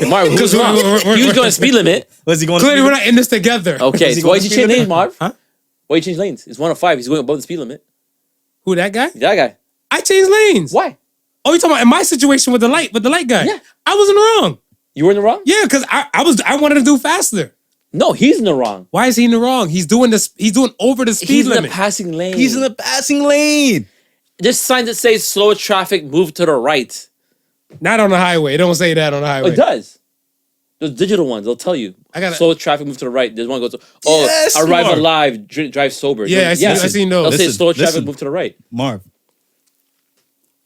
Marv, who's wrong? He was going speed limit. Was he going Clearly, to we're not in this together. Okay, Was he so why going did you speed change limit? lanes, Marv? Huh? Why you change lanes? It's 105. He's going above the speed limit. Who, that guy? That guy. I changed lanes. Why? Oh, you talking about in my situation with the light guy? Yeah. I wasn't wrong. You were in the wrong? Yeah, because I wanted to do faster. No, he's in the wrong. Why is he in the wrong? He's doing this. He's doing over the speed He's in limit. the passing lane. He's in the passing lane. There's signs that say slow traffic, move to the right. Not on the highway. It don't say that on the Oh, highway. it does. Those digital ones, they'll tell you. I gotta- Slow traffic, move to the right. There's one that goes, Yes, arrive Marv. alive, drive sober. Yeah, I seen those. They'll say Listen, slow traffic, listen. move to the right. Marv.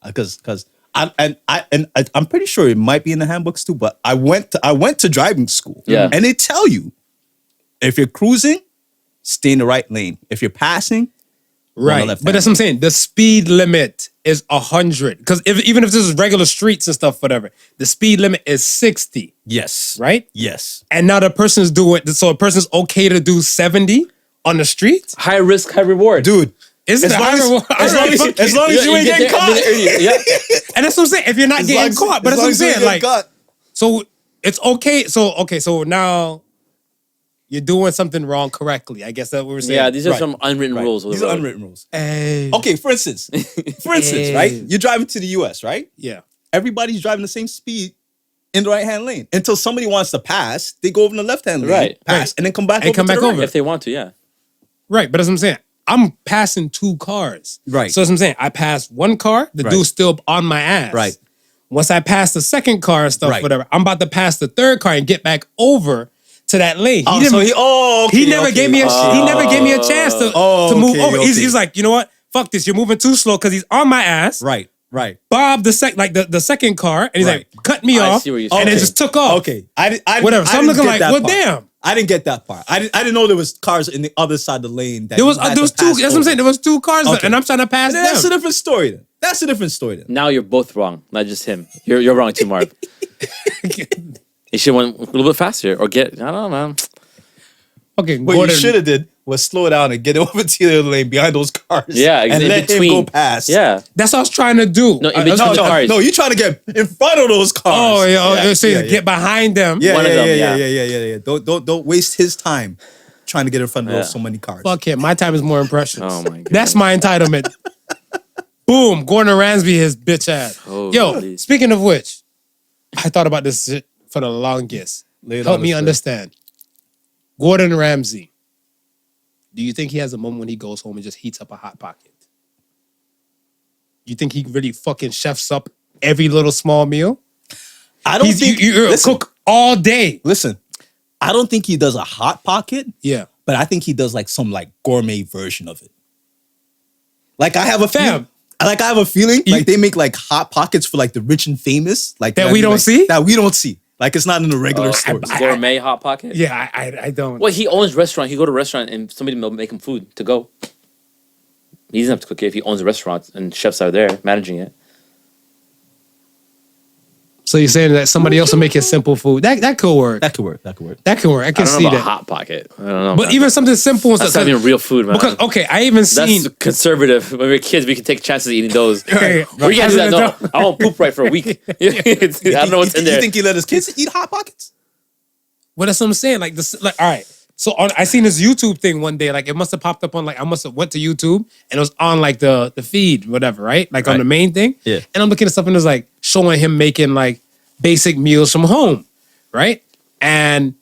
Because I'm pretty sure it might be in the handbooks too, but I went to driving school. Yeah. And they tell you if you're cruising, stay in the right lane. If you're passing, Right. left But that's what I'm saying. The speed limit is 100. Because even if this is regular streets and stuff, whatever, the speed limit is 60, yes. right? Yes. And now the person's doing, so a person's okay to do 70 on the street? High risk, high reward. Dude, Isn't as it long higher? as long as you ain't get getting there a minute caught. earlier. Yeah. And that's what I'm saying. If you're not getting caught, but that's what I'm saying. Like, so it's okay. So now you're doing something wrong correctly. I guess that's what we're saying. Yeah, these are Right. some unwritten rules. of the These are road. unwritten rules. Hey. Okay, for instance, right? You're driving to the US, right? Yeah. Everybody's driving the same speed in the right-hand lane. Until somebody wants to pass, they go over in the left-hand lane, Right. pass, Right. and then come back And over come to back the right. over. If they want to, yeah. Right. But that's what I'm saying. I'm passing two cars. Right. So that's what I'm saying. I passed one car. The Right. dude's still on my ass. Right. Once I pass the second car and stuff, Right. whatever, I'm about to pass the third car and get back over to that lane. Oh, He didn't. okay, He never gave me a. He never gave me a chance to move okay, over. He's okay. like, you know what? Fuck this. You're moving too slow because he's on my ass. Right. Bob the second car, and he's Right. like, cut me I off, see what you're and saying. it just took off. Okay. I Whatever. So I I'm didn't looking get like, that well, part. damn. I didn't get that part. I didn't know there was cars in the other side of the lane. That There was you had two. to pass That's what I'm saying. There was two cars, Okay. and I'm trying to pass Then that's a them. different story. Then that's a different story. Then Now you're both wrong, not just him. You're wrong too, Marv. You should went a little bit faster or get, I don't know. Okay, what Gordon. you should have did was slow down and get over to the other lane behind those cars. Yeah, and in let between. him go past. Yeah. That's what I was trying to do. No, in I was between trying- cars. No, you're trying to get in front of those cars. Oh yeah, so yeah, get behind them. yeah, One of them, yeah. yeah. Don't waste his time trying to get in front of Yeah. so many cars. Fuck him. My time is more impressions. Oh my God. That's my entitlement. Boom. Gordon Ramsay, his bitch ass. Holy. Yo, speaking of which, I thought about this shit for the longest. Lay it Help on me us, understand. Gordon Ramsay. Do you think he has a moment when he goes home and just heats up a Hot Pocket? You think he really fucking chefs up every little small meal? I don't think you're a cook all day. Listen, I don't think he does a Hot Pocket. Yeah. But I think he does like some like gourmet version of it. Like I have a Fam. feeling like they make like Hot Pockets for like the rich and famous, like That we don't see? That we don't see. Like it's not in the regular stores. Gourmet Hot Pocket? Yeah, I don't. Well, he owns a restaurant. He go to a restaurant and somebody will make him food to go. He doesn't have to cook it if he owns a restaurant and chefs are there managing it. So you're saying that somebody else will make his simple food? That could work. That could work. That could work. That could work. I can I don't see know about that. Hot Pocket. I don't know. But even something simple and that's stuff. not even real food, man. Because okay, I even seen. That's conservative. When we were kids, we could take chances eating those. Okay, We can't do that. No, I won't poop right for a week. I don't know what's in there. You think he let his kids eat Hot Pockets? Well, that's what I'm saying. Like this, like all right. So I seen this YouTube thing one day. Like it must have popped up on like I must have went to YouTube and it was on like the feed, whatever, right? Like on the main thing. Yeah. And I'm looking at stuff and it's like showing him making like basic meals from home, right? And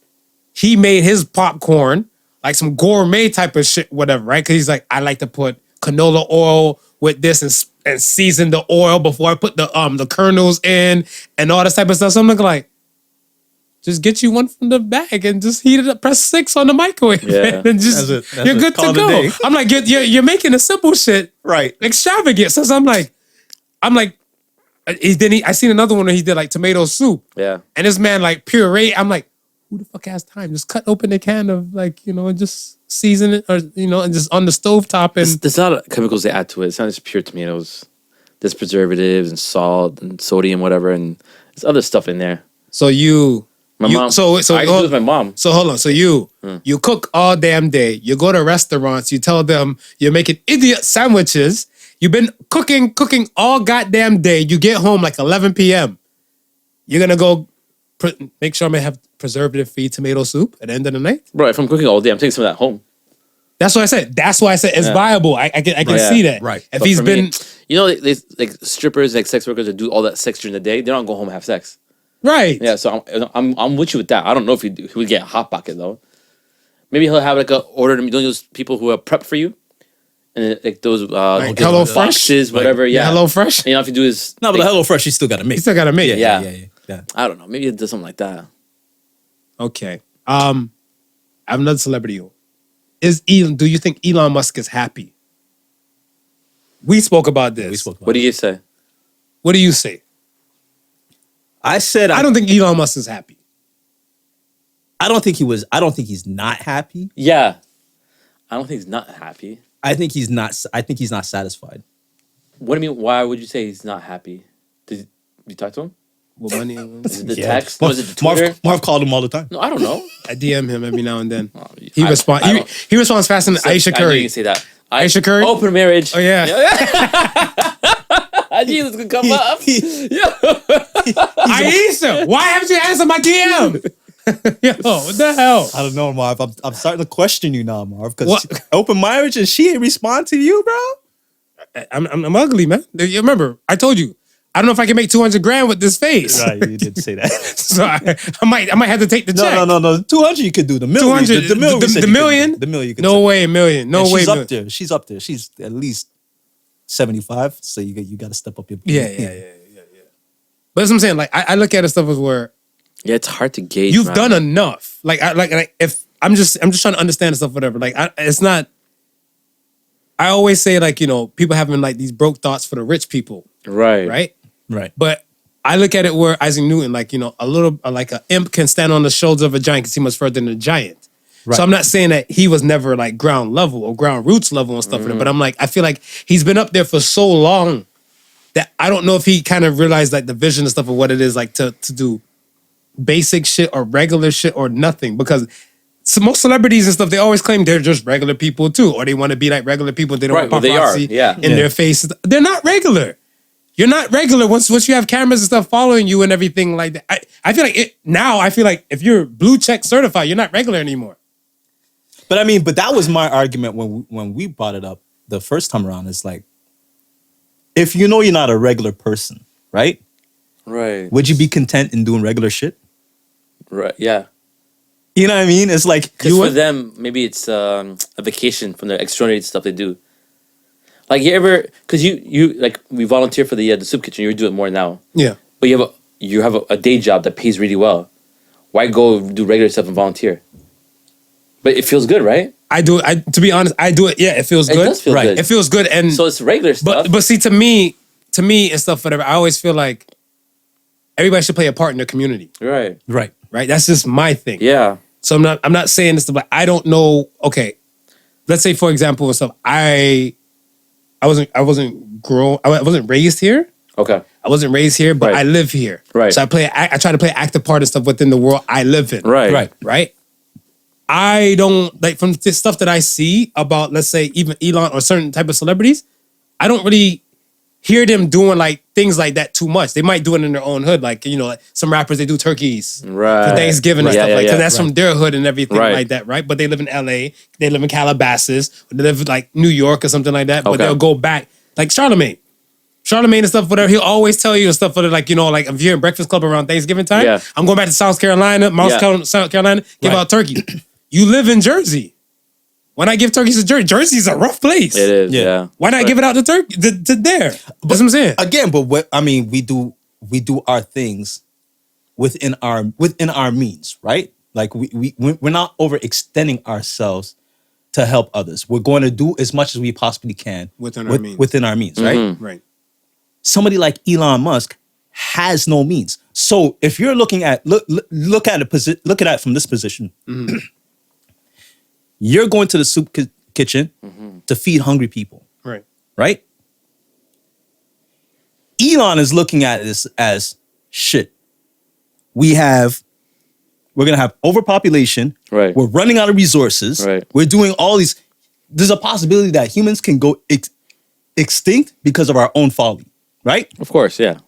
he made his popcorn like some gourmet type of shit, whatever, right? Because he's like, I like to put canola oil with this and season the oil before I put the kernels in and all this type of stuff. So I'm looking like, just get you one from the bag and just heat it up. Press 6 on the microwave, Yeah. and just That's you're it. good Call to it a go. day. I'm like, you're making a simple shit Right. extravagant. So I'm like, I seen another one where he did like tomato soup. Yeah. And this man like puree. I'm like, who the fuck has time? Just cut open a can of like, and just season it or, and just on the stovetop and There's a lot of chemicals they add to it. It's not just pure tomatoes. There's preservatives and salt and sodium, whatever, and there's other stuff in there. so My mom. So I do it with my mom. So hold on. So you cook all damn day. You go to restaurants. You tell them you're making idiot sandwiches. You've been cooking all goddamn day. You get home like 11 p.m. You're gonna go make sure I'm gonna have preservative-free tomato soup at the end of the night. Bro, if I'm cooking all day, I'm taking some of that home. That's what I said. It's viable. I can see that. Right. If But he's for been me, they like strippers, like sex workers that do all that sex during the day, they don't go home and have sex. right. Yeah, so I'm with you with that. I don't know if he would get a Hot Pocket though. Maybe he'll have like a order to those people who are prep for you, and like those Like Hello Fresh? boxes, whatever. Yeah, Hello Fresh. And, if you do is No, but the Hello Fresh, you still got to make. You still gotta make. Yeah. I don't know. Maybe it does something like that. Okay. I have another celebrity. Do you think Elon Musk is happy? We spoke about this. We spoke about What do you say? What do you say? I said I don't think Elon Musk is happy. I don't think he's not happy. Yeah, I don't think he's not happy. I think he's not satisfied. What do you mean? Why would you say he's not happy? Did you talk to him? What money? Is it the Yeah. text? Was it the Twitter? Marv called him all the time. No, I don't know. I DM him every now and then. He I responds. don't- He responds faster than Aisha I knew you Curry. can say that. Aisha Curry? Open marriage. Oh yeah. I knew this could come up. Aisha, why haven't you answered my DM? Yo, what the hell? I don't know, Marv. I'm starting to question you now, Marv, because What? open marriage and she ain't respond to you, bro. I'm ugly, man. You remember, I told you. I don't know if I can make 200 grand with this face. Right, you did say that. So I might have to take the check. No. 200 you could do. The million. 200. The million. we said The you could million? do. The million. You could No say. way, a million. No And way. She's million. up there. She's up there. She's at least 75. So you got to step up your. Yeah. But that's what I'm saying. Like I look at it stuff as where Yeah, it's hard to gauge. you've man. done enough. Like if I'm just trying to understand the stuff, whatever. Like it's not. I always say like people having like these broke thoughts for the rich people, Right. right? Right. But I look at it where Isaac Newton, like a little like an imp can stand on the shoulders of a giant, can see much further than a giant. Right. So I'm not saying that he was never like ground level or ground roots level and stuff, but I'm like I feel like he's been up there for so long that I don't know if he kind of realized like the vision and stuff of what it is like to do basic shit or regular shit or nothing, because most celebrities and stuff, they always claim they're just regular people too, or they want to be like regular people. They don't Right, want well, they are, paparazzi yeah. in their face. They're not regular. You're not regular once you have cameras and stuff following you and everything like that. I feel like now I feel like if you're blue check certified, you're not regular anymore. But I mean, that was my argument when we brought it up the first time around. It's like, if you know you're not a regular person, right? Right. Would you be content in doing regular shit? Right. Yeah. You know what I mean? It's like Because for them, maybe it's a vacation from the extraordinary stuff they do. Like you ever, because you like we volunteer for the soup kitchen. You do it more now, Yeah. but you have a day job that pays really well. Why go do regular stuff and volunteer? But it feels good, right? I do it. To be honest, I do it. Yeah, it feels It good. does feel good. It feels good, and So it's regular stuff. but see, to me and stuff, whatever. I always feel like everybody should play a part in the community, right. right. right? That's just my thing. Yeah. So I'm not saying this, but I don't know. Okay, let's say for example and stuff. I wasn't raised here. Okay. I wasn't raised here, but Right. I live here. Right. So I try to play an active part of stuff within the world I live in. Right. Right. Right. I don't like from the stuff that I see about, let's say, even Elon or certain type of celebrities. I don't really hear them doing like things like that too much. They might do it in their own hood, like like some rappers they do turkeys Right. for Thanksgiving and Yeah, stuff yeah, like that. yeah. That's from their hood and everything Right. like that, right? But they live in LA, they live in Calabasas, or they live in like New York or something like that. But Okay. they'll go back like Charlemagne and stuff, whatever. He'll always tell you and stuff, whatever, like like if you're in Breakfast Club around Thanksgiving time, Yeah. I'm going back to South Carolina, South Carolina, give Right. out turkey. You live in Jersey. When I give turkeys to Jersey, Jersey's a rough place. It is. Yeah. Yeah. Why not give it out to Turkey to there? That's what I'm saying. Again, but we do our things within our means, right? Like we're not overextending ourselves to help others. We're going to do as much as we possibly can Within our means. Within our means, right? Right. Somebody like Elon Musk has no means. So if you're looking at look at it from this position, you're going to the soup kitchen to feed hungry people, Right. right? Elon is looking at this as shit. We're gonna have overpopulation. Right. We're running out of resources. Right. We're doing all these. There's a possibility that humans can go extinct because of our own folly, right? Of course. Yeah.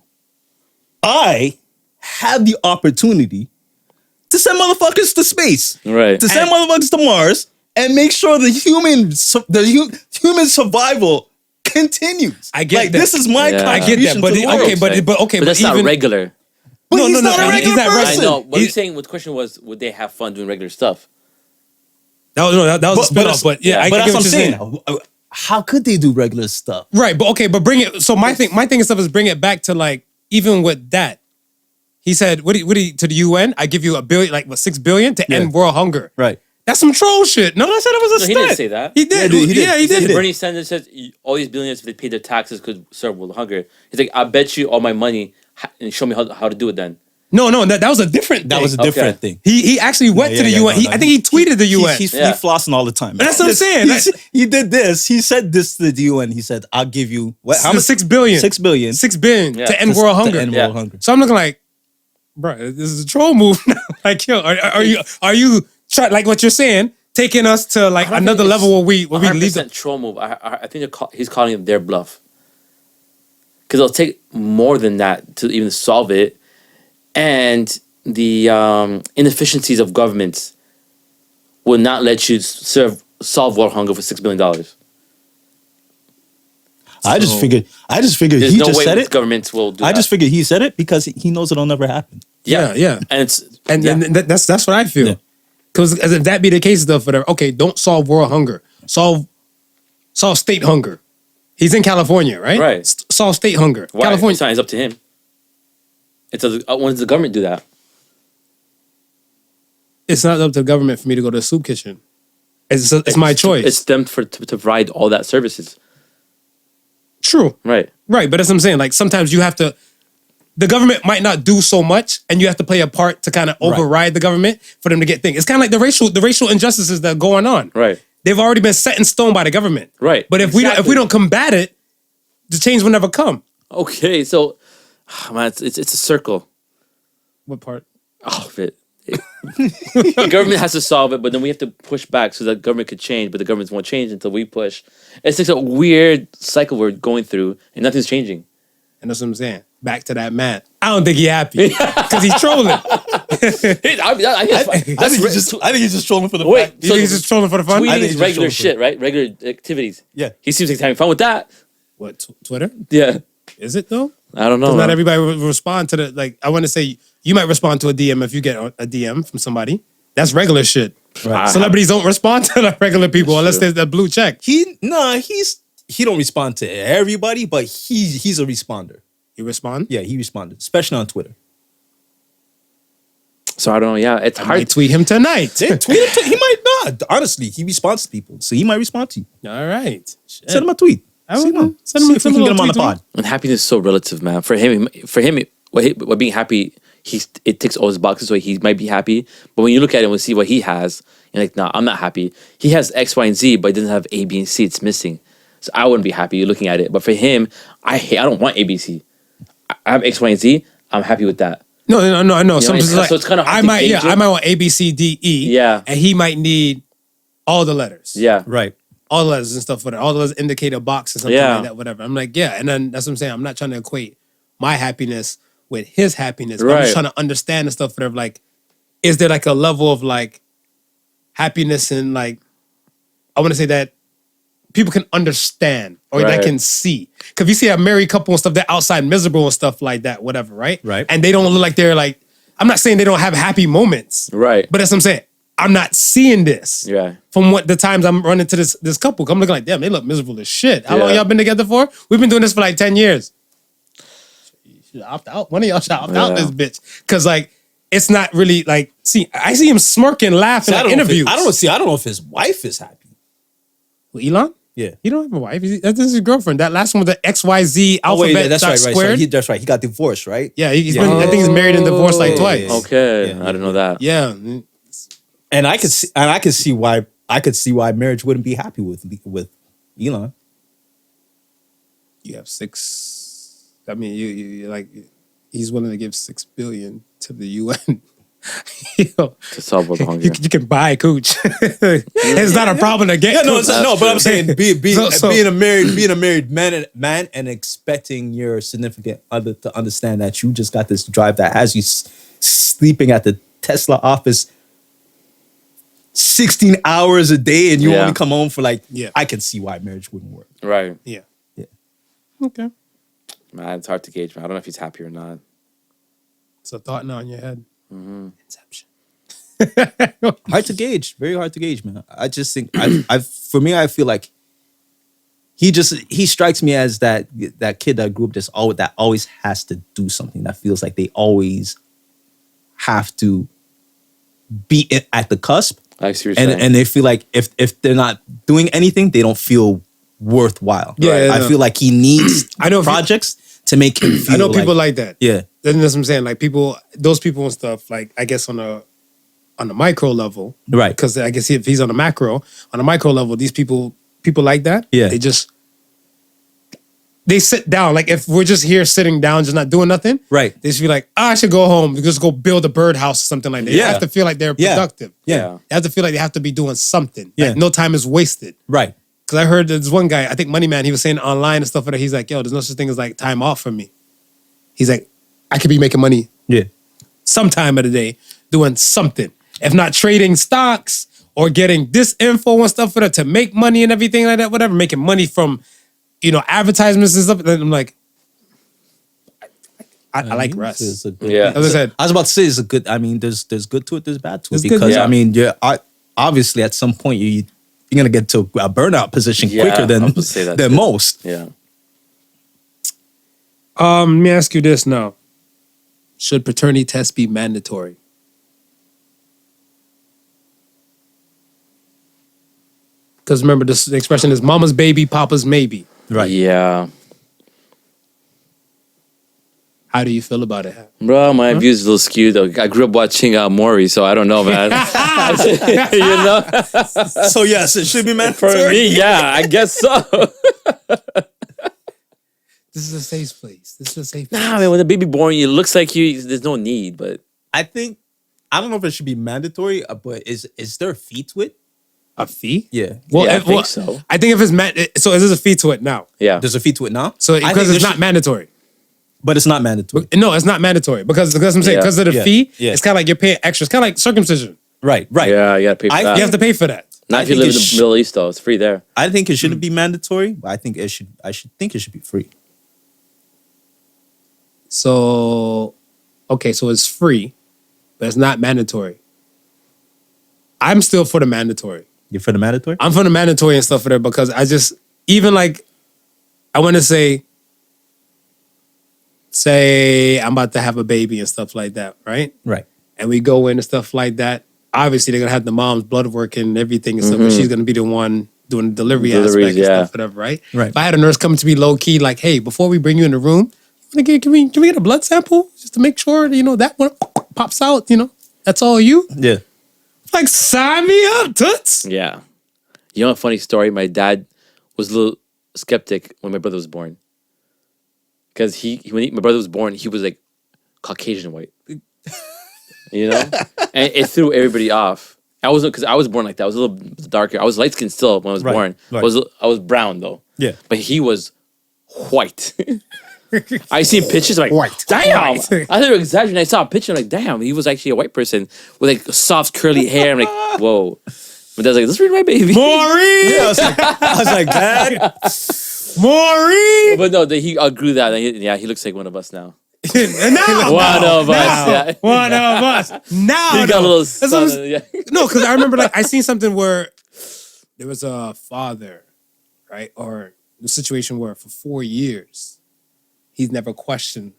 I have the opportunity to send motherfuckers to space, Right. to send motherfuckers to Mars, and make sure the human survival continues. I get like that. this is my Yeah. I contribution get that, but to the world. But that's not even regular. But No, he's no, not no, a he's regular not person. I know. What He- I'm saying, the question was, would they have fun doing regular stuff? that was a spin off, but yeah, I but get that's what what you're I'm saying. saying. How could they do regular stuff? Right, but bring it. So my thing and stuff is bring it back to like even with that. He said, "What do you to the UN? I give you $1 billion, like what, $6 billion to end world hunger." Right. That's some troll shit. No, I said it was a No, stunt. he didn't say that. He did. Yeah, dude, he did. Yeah, he did. Bernie Sanders says all these billionaires, if they paid their taxes, could serve world hunger. He's like, I bet you all my money and show me how to do it then. No, that was a different thing. That was a different Okay. thing. He actually went to the UN. I think he tweeted the UN. He's Yeah. flossing all the time. That's what I'm saying. He did this. He said this to the UN. He said, "I'll give you what? How much? $6 billion. $6 billion. $6 billion Yeah. to end world hunger. To end Yeah. world hunger." So I'm looking like, bro, this is a troll move. Like, yo, are you try, like what you're saying, taking us to like another level where we leave the 100% troll move. I think he's calling it their bluff. Because it'll take more than that to even solve it. And the inefficiencies of governments will not let you solve world hunger for $6 billion. I just figured There's he no just way said it. governments will do I that. just figured he said it because he knows it'll never happen. Yeah. And it's And, yeah. and that's what I feel. Yeah. Because if that be the case, though, whatever. Okay, don't solve world hunger. Solve state hunger. He's in California, right? Right. Solve state hunger. Why? California. It's not, it's up to him. When does the government do that? It's not up to the government for me to go to the soup kitchen. It's my choice. It's them to provide all that services. True. Right. Right, but that's what I'm saying. Like sometimes you have to. The government might not do so much, and you have to play a part to kind of override the government for them to get things. It's kind of like the racial injustices that are going on. Right. They've already been set in stone by the government. Right. But if we don't combat it, the change will never come. Okay, so man, it's a circle. What part? Oh, the government has to solve it, but then we have to push back so that government could change, but the governments won't change until we push. It's like a weird cycle we're going through, and nothing's changing. And that's what I'm saying. Back to that man. I don't think he happy because he's trolling. I think he's just trolling for the Wait, fact. You think he's just trolling for the fun? I think tweeting he's is just regular trolling for shit, right? Regular activities. Yeah. He seems like he's having fun with that. What, Twitter? Yeah. Is it though? I don't know. 'Cause not man. everybody will respond to the, like, I want to say, you might respond to a DM if you get a DM from somebody. That's regular shit. Right. Celebrities don't respond to the regular people unless there's a blue check. He don't respond to everybody, but he's a responder. You respond? Yeah, he responded, especially on Twitter. So I don't know. Yeah, it's I hard. might tweet him tonight. They tweet him he might not. Honestly, he responds to people, so he might respond to you. All right. Shit. Send him a tweet. I will. See if we Send him can get him on the tweet. pod. And happiness is so relative, man. For him, what being happy, it ticks all his boxes, so he might be happy. But when you look at it and see what he has, you're like, nah, I'm not happy. He has X, Y, and Z, but he doesn't have A, B, and C. It's missing. So I wouldn't be happy looking at it. But for him, I don't want A, B, C. I have X, Y, and Z. I'm happy with that. No. I know. So it's kind of hard to gauge it. I might want A, B, C, D, E. Yeah. And he might need all the letters. Yeah. Right. All the letters and stuff, whatever. All the letters indicate a box or something Yeah. like that, whatever. I'm like, yeah. And then that's what I'm saying. I'm not trying to equate my happiness with his happiness. But I'm just Right. trying to understand and stuff, whatever. Like, is there like a level of like happiness and like, I want to say that people can understand or Right. that can see. Because you see a married couple and stuff, they're outside miserable and stuff like that, whatever, right? Right. And they don't look like they're like, I'm not saying they don't have happy moments. Right. But that's what I'm saying. I'm not seeing this. Yeah. From what the times I'm running to this couple. I'm looking like, damn, they look miserable as shit. How long Yeah. y'all been together for? We've been doing this for like 10 years. You should opt out. One of y'all should opt out this bitch. Because like, it's not really like, see, I see him smirking, laughing in interviews. I don't know if his wife is happy. Well, Elon? Yeah. He don't have a wife. That's his girlfriend. That last one with the XYZ alphabet that's dot right. squared. So that's right. He got divorced, right? Yeah, he's been, I think he's married and divorced like twice. Okay. Yeah. I didn't know that. Yeah. And I could see why marriage wouldn't be happy with Elon. You have 6. I mean, you like, he's willing to give 6 billion to the UN. You know, To solve world hunger. you can buy cooch. It's not a problem to get. Yeah, cooch. but I'm saying So- being a married man and expecting your significant other to understand that you just got this drive that has you sleeping at the Tesla office 16 hours a day and you Yeah. only come home for like, Yeah. I can see why marriage wouldn't work. Right. Yeah. Yeah. Okay. Man, it's hard to gauge, man. I don't know if he's happy or not. It's a thought now in your head. Inception. Hard to gauge, very hard to gauge, man. I just think for me, I feel like he strikes me as that kid that grew up that always has to do something, that feels like they always have to be at the cusp. I see what you're saying. And they feel like if they're not doing anything, they don't feel worthwhile. Yeah, Right? yeah, I no. feel like he needs I know if you- projects to make him feel I know people like that. yeah. Then that's what I'm saying. Like those people and stuff, like I guess on a micro level. Right. Because I guess if he's on a micro level, these people like that, Yeah. they sit down. Like if we're just here sitting down, just not doing nothing. Right. They just feel like, I should go home, just go build a birdhouse or something like that. Yeah. They have to feel like they're Yeah. productive. Yeah. They have to feel like they have to be doing something. Yeah. Like no time is wasted. Right. Because I heard there's one guy, I think Money Man, he was saying online and stuff like that. He's like, yo, there's no such thing as like time off for me. He's like, I could be making money Yeah. sometime of the day doing something. If not trading stocks or getting this info and stuff for that to make money and everything like that, whatever, making money from, advertisements and stuff. Then I'm like, I like rest. It's a good- Yeah. As I said, I was about to say it's a good. I mean, there's good to it, there's bad to it. There's good, Because yeah. I mean, obviously at some point you're gonna get to a burnout position Yeah, quicker I than was gonna say that than too. most. Yeah. let me ask you this now. Should paternity tests be mandatory? Because remember, this the expression is mama's baby, papa's maybe. Right. Yeah. How do you feel about it? Bro, my views is a little skewed though. I grew up watching Maury, so I don't know, man. You know? So yes, it should be For mandatory. me, yeah, I guess so. This is a safe place. This is a safe place. Nah, man, when the baby born, it looks like there's no need, but I don't know if it should be mandatory, but is there a fee to it? A fee? Yeah. Well, Yeah, I think so. I think if it's so, is this a fee to it now? yeah. There's a fee to it now. So I think because there it's not should- mandatory. but it's not mandatory. No, it's not mandatory because I'm saying Yeah. because of the Yeah. fee, Yeah. it's kind of like you're paying extra. It's kind of like circumcision. Right. Right. Yeah, you gotta pay for I- that. You have to pay for that. Not I if you think live it in the sh- Middle East though. It's free there. I think it shouldn't be mandatory, but I think it should. I should think it should be free. So, okay, so it's free, but it's not mandatory. I'm still for the mandatory. You're for the mandatory? I'm for the mandatory and stuff for that because I just, even like, I want to say I'm about to have a baby and stuff like that, right? Right. And we go in and stuff like that. Obviously, they're going to have the mom's blood work and everything and stuff, but she's going to be the one doing the delivery aspect and stuff, whatever, right? Right. If I had a nurse come to me low key, like, hey, before we bring you in the room, can we get a blood sample just to make sure, that one pops out, that's all you? Yeah. Like, sign me up, toots. Yeah. You know a funny story? My dad was a little skeptic when my brother was born. Because when my brother was born, he was like Caucasian white. And it threw everybody off. I was born like that. I was a little darker. I was light skinned still when I was born. Right. I was brown though. Yeah. But he was white. I seen pictures like White. damn. White. I thought they were exaggerating. I saw a picture like damn, he was actually a white person with like soft curly hair. I'm like, whoa. My dad's like, let's read my baby. Maureen! Yeah, I was like, Dad. Maureen! But no, he outgrew that. He looks like one of us now. Now! One of us. Yeah. One of us. Now! He got a though. little That's what I'm son, yeah. No, because I remember I seen something where there was a father, right? Or the situation where for 4 years, he's never questioned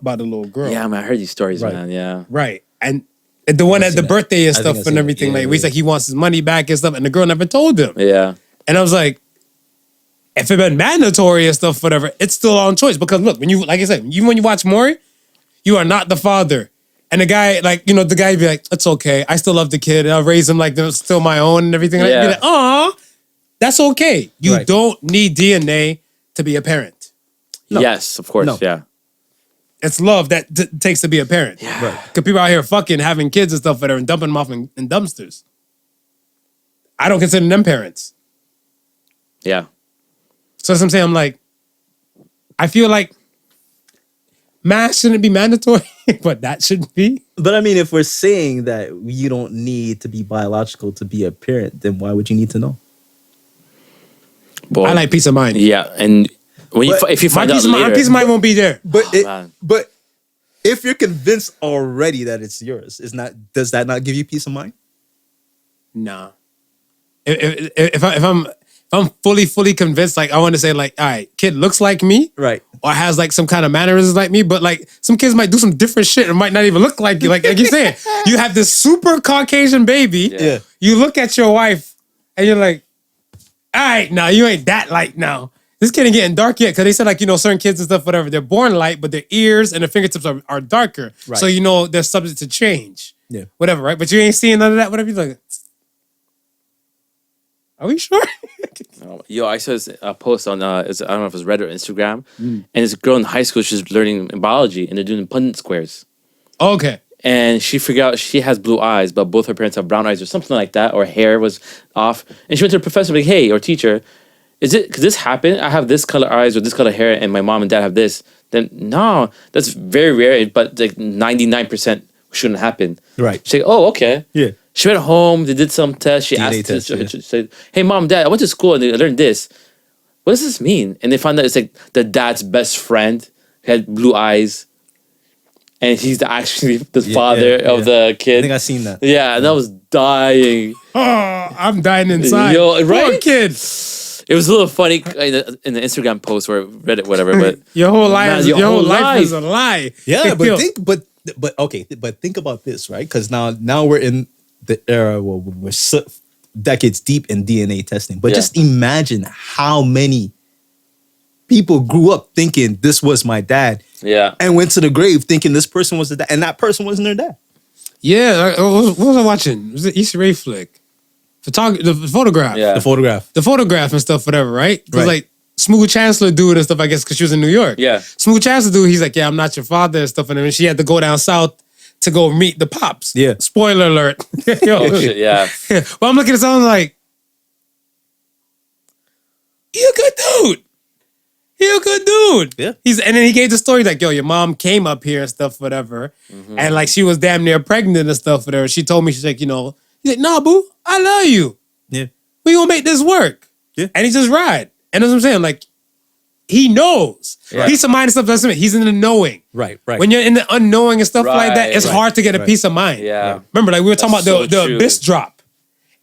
about the little girl. Yeah, man, I heard these stories, Right. man. Yeah. Right. And the one at the birthday and I think I've stuff seen and it. everything, Yeah, like, yeah, where he's yeah. like, he wants his money back and stuff, and the girl never told him. Yeah. And I was like, if it been mandatory and stuff, whatever, it's still on choice. Because look, like I said, even when you watch Maury, you are not the father. And the guy, the guy be like, it's okay. I still love the kid. I'll raise him like they're still my own and everything. Yeah. I'd be like, aw, that's okay. You Right. don't need DNA to be a parent. No. Yes, of course. No. Yeah. It's love that takes to be a parent. Yeah. Right. Because people out here fucking having kids and stuff whatever and dumping them off in dumpsters. I don't consider them parents. Yeah. So that's what I'm saying. I'm like, I feel like math shouldn't be mandatory, but that should be. But I mean, if we're saying that you don't need to be biological to be a parent, then why would you need to know? Boy. I like peace of mind. Yeah, and when if you My find out peace, my later, peace of mind won't be there. man. But if you're convinced already that it's yours, does that not give you peace of mind? Nah. If I'm fully convinced, like I want to say, like, all right, kid looks like me, Right. or has like some kind of mannerisms like me, but like some kids might do some different shit and might not even look like you. Like you're saying, you have this super Caucasian baby. Yeah. You look at your wife and you're like, all right, now you ain't that light now. This kid ain't getting dark yet because they said like certain kids and stuff, whatever, they're born light, but their ears and their fingertips are darker. Right. So they're subject to change. Yeah. Whatever, right? But you ain't seeing none of that. Whatever you're like. Are we sure? Yo, I saw a post on I don't know if it was Reddit or Instagram, and this girl in high school, she's learning biology, and they're doing Punnett squares. Okay. And she figured out she has blue eyes, but both her parents have brown eyes or something like that, or hair was off. And she went to the professor, like, hey, or teacher, could this happen? I have this color eyes or this color hair, and my mom and dad have this. Then, no, that's very rare, but like 99% shouldn't happen. Right. She's like, oh, okay. Yeah. She went home, they did some tests. She DNA asked, test, yeah. she said, hey, mom, dad, I went to school and I learned this. What does this mean? And they found out it's like the dad's best friend had blue eyes. And he's actually the father of the kid. I think I've seen that. Yeah, and I was dying. Oh, I'm dying inside. Yo, Poor right? kid. It was a little funny in the Instagram post or Reddit, whatever. But Your whole life, Man, your whole life is a lie. Yeah, Yo, but think about this, right? Because now we're in the era where we're decades deep in DNA testing. But Yeah. just imagine how many people grew up thinking this was my dad yeah, and went to the grave thinking this person was the dad, and that person wasn't their dad. Yeah, what was I watching? Was it Easter Ray flick? The photograph. yeah. The photograph. The photograph and stuff, whatever, right? Because Right. like Smooth Chancellor dude and stuff, I guess, because she was in New York. Yeah. Smooth Chancellor dude, he's like, yeah, I'm not your father and stuff. And then she had to go down south to go meet the pops. Yeah. Spoiler alert. Yo. Oh, shit, yeah. But I'm looking at someone like, you a good dude. He a good dude. Yeah. And then he gave the story like, yo, your mom came up here and stuff, whatever. And like she was damn near pregnant and stuff, whatever. She told me, she's like, he's like, nah, boo, I love you. Yeah. We gonna make this work. Yeah. And he just ride. And that's what I'm saying. Like, he knows. Yeah. Peace of mind and stuff doesn't mean he's in the knowing. Right. When you're in the unknowing and stuff like that, Right, it's right, hard to get a right. peace of mind. Yeah. Remember, like we were talking That's about the so true. abyss drop.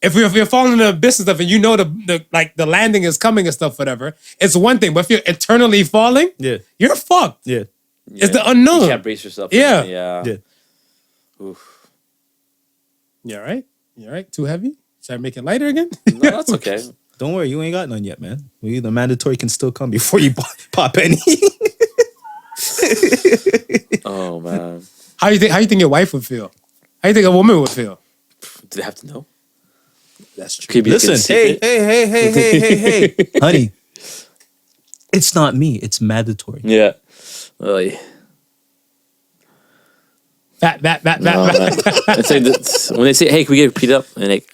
if you're falling in the abyss and stuff, and you know the landing is coming and stuff, whatever, it's one thing. But if you're eternally falling, Yeah. you're fucked. Yeah. It's the unknown. You can't brace yourself. Yeah. Yeah. Yeah. Oof. You all right? You all right? Too heavy? Should I make it lighter again? No, that's okay. Don't worry, you ain't got none yet, man. The mandatory can still come before you pop any. Oh man. How you think your wife would feel? How you think a woman would feel? Do they have to know? That's true. Could be Listen, like a hey, secret. hey, honey. It's not me. It's mandatory. Yeah. Oh, yeah. That. No, man. It's like when they say, "Hey, can we get beat up?" and like,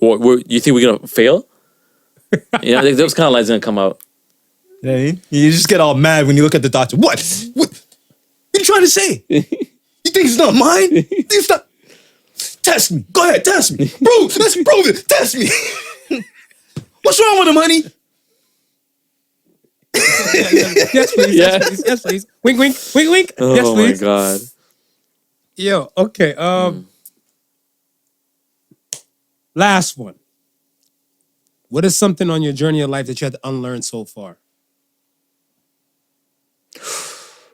you think we're gonna fail? You know, like, those kind of lines gonna come out. You know what I mean? You just get all mad when you look at the doctor. What? What are you trying to say? You think it's not mine? You think it's not? Test me. Go ahead, test me. Bro, let's prove it. Test me. What's wrong with him, honey? Yes, please. Yeah. Yes, please. Yes, please. Wink, wink, wink, wink. Oh Yes, my please. god. Yo, okay. Last one. What is something on your journey of life that you had to unlearn so far?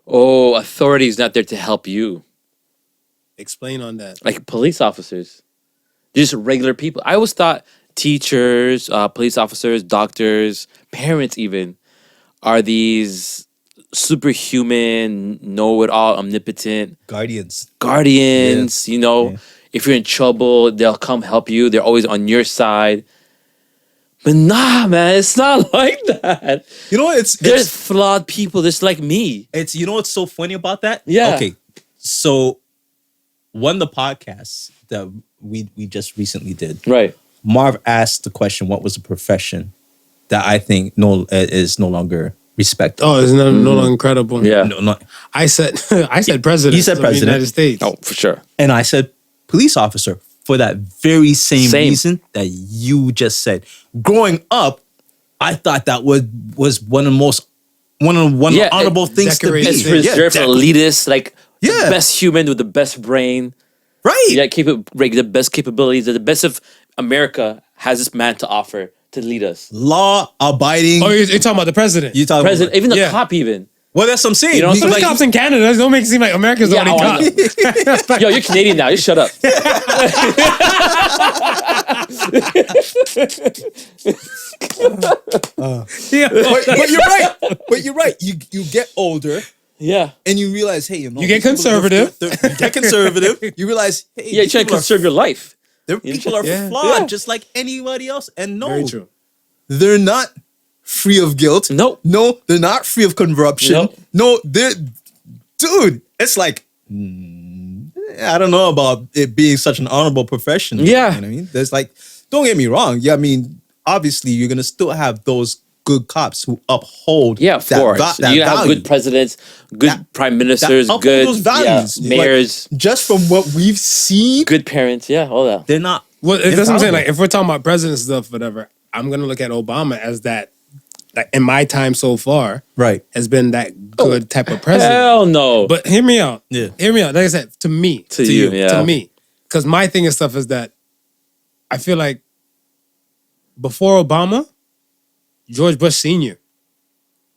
Oh, authority is not there to help you. Explain on that. Like police officers, just regular people. I always thought teachers, police officers, doctors, parents even are these superhuman, know-it-all, omnipotent Guardians. guardians. You know, Yeah. if you're in trouble, they'll come help you. They're always on your side. But nah, man, it's not like that. You know what? There's flawed people just like me. It's you know what's so funny about that? Yeah. Okay. So one of the podcasts that we just recently did, Right. Marv asked the question, what was a profession that I think is no longer respected? Oh, it's no longer incredible. Yeah. No, I said president. You said of president. the United States. Oh, for sure. and I said police officer for that very same Same. reason that you just said. Growing up, I thought that was one of the most one of the Yeah, honorable things to be. decorated It's thing. reserved for elitists, like the Yeah. best human with the best brain. Right. Yeah, the best capabilities. The best of America has this man to offer to lead us. Law abiding. Oh, you're talking about the president. You talking President, about? even the Yeah. cop, even. Well, that's what I'm saying. You know, You- some There's like, cops in Canada. Don't make it seem like America's the Yeah, only I cop. know. Yo, you're Canadian now. Just shut up. Yeah. but you're right. But you're right. You get older Yeah. and you realize, hey, you know, You get these people are- conservative. you get conservative. You realize, hey, Yeah, you're these trying to people are- conserve your life. people are Yeah. flawed Yeah. just like anybody else. And no, Very true. they're not free of guilt. Nope. No, they're not free of corruption. Nope. No, dude, it's like, I don't know about it being such an honorable profession. Yeah. You know what I mean? There's like, don't get me wrong. Yeah, I mean, obviously you're going to still have those good cops who uphold Yeah, of that course. that You have value. good presidents, good That- prime ministers, uphold good those values. yeah, mayors, But just from what we've seen, good parents. Yeah, all that. they're not. Well, that's what I'm saying. infallible. Like, if we're talking about president stuff, whatever, I'm gonna look at Obama as that. Like in my time so far, Right. has been that good type of president. Hell no. But hear me out. Yeah. Hear me out. Like I said, to me, To you, yeah. to me, because my thing and stuff is that I feel like before Obama, George Bush Sr.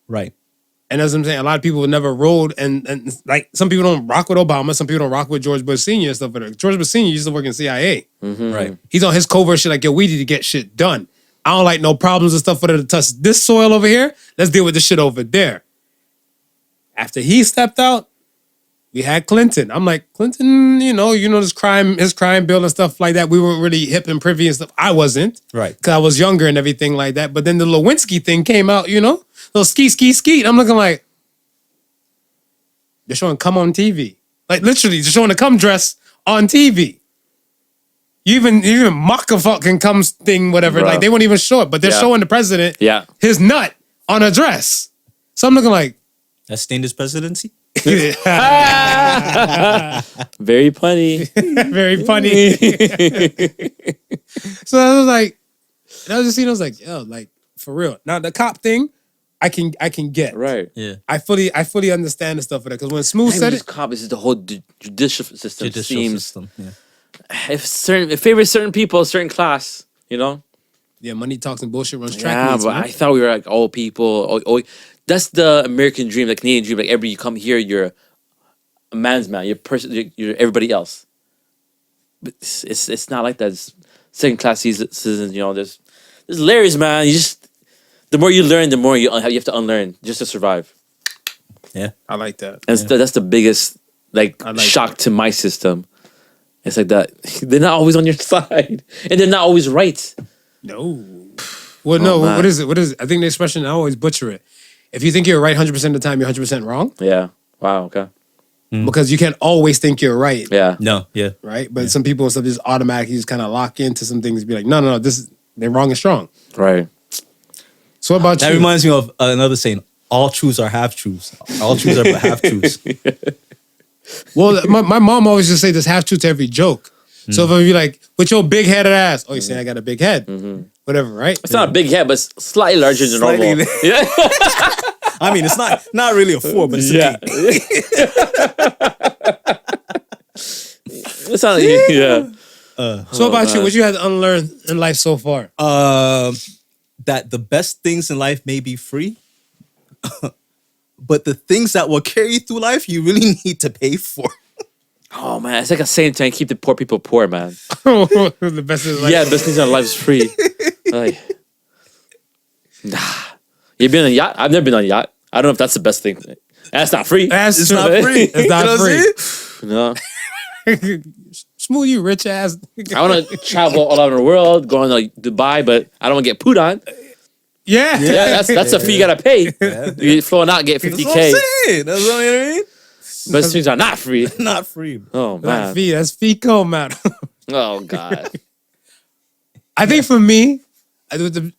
Right. And as I'm saying, a lot of people never rode and like some people don't rock with Obama, some people don't rock with George Bush Sr. and stuff. But George Bush Sr. used to work in CIA. Right. He's on his covert shit like, yo, we need to get shit done. I don't like no problems and stuff for them to touch this soil over here. Let's deal with this shit over there. After he stepped out, we had Clinton. I'm like, Clinton, you know his crime bill and stuff like that. We weren't really hip and privy and stuff. I wasn't. Right. Because I was younger and everything like that. But then the Lewinsky thing came out, little skeet. I'm looking like, they're showing cum on TV. Like literally, they're showing the cum dress on TV. You even mock a fucking cum thing, whatever. Bruh. Like they won't even show it, but they're Yeah. showing the president Yeah. his nut on a dress. So I'm looking like, That stained his presidency. Very punny. very funny. So I was like, and I was just I was like, yo, like for real. Now the cop thing, I can get. Right. Yeah. I fully understand the stuff for that because when Smooth Not even said just it, cop, it's just the whole judicial system Judicial seems. system. Yeah. If it favors certain people, a certain class, You know? Yeah, money talks and bullshit runs track Yeah, meets, but man. I thought we were like old people. That's the American dream, the Canadian dream. Like you come here, you're a man's man. You're everybody else. But it's not like that. It's second class citizens. You know, there's layers, man. The more you learn, the more you have to unlearn just to survive. Yeah. I like that. And that's the biggest like shock to my system. It's like that they're not always on your side, and they're not always right. No. Well, no. man. What is it? I think the expression, I always butcher it. If you think you're right 100% of the time, you're 100% wrong. Yeah. Wow. Okay. Because you can't always think you're right. Yeah. No. Yeah. Right? But some people and stuff just automatically just kind of lock into some things and be like, no, they're wrong and strong. Right. So what about That you? reminds me of another saying: "All truths are half truths. All truths are but half truths." Well, my mom always just say there's half truth to every joke. So if I be like, with your big headed ass, oh, you say I got a big head. Whatever, right? It's not a big head, but it's slightly larger than Slightly. normal. Yeah. I mean, it's not really a 4, but it's Yeah. an 8. It's not. Yeah. So about you, what you had to unlearn in life so far? That the best things in life may be free, but the things that will carry you through life, you really need to pay for. Oh man, it's like a saying trying to keep the poor people poor, man. The best is like, Yeah, best things in life is free. Like, nah. You been on a yacht? I've never been on a yacht. I don't know if that's the best thing. That's not free. That's It's true. not free. It's You know not what I'm free. saying? No. Smooth, you rich ass. I want to travel all over the world, go on like Dubai, but I don't want to get put on. Yeah. Yeah, that's a fee you gotta pay. You flowing out, get That's 50K. what I'm saying. That's what I mean. But things are not free. Not free. Oh man. That's FICO, man. Oh god. I think for me, I do the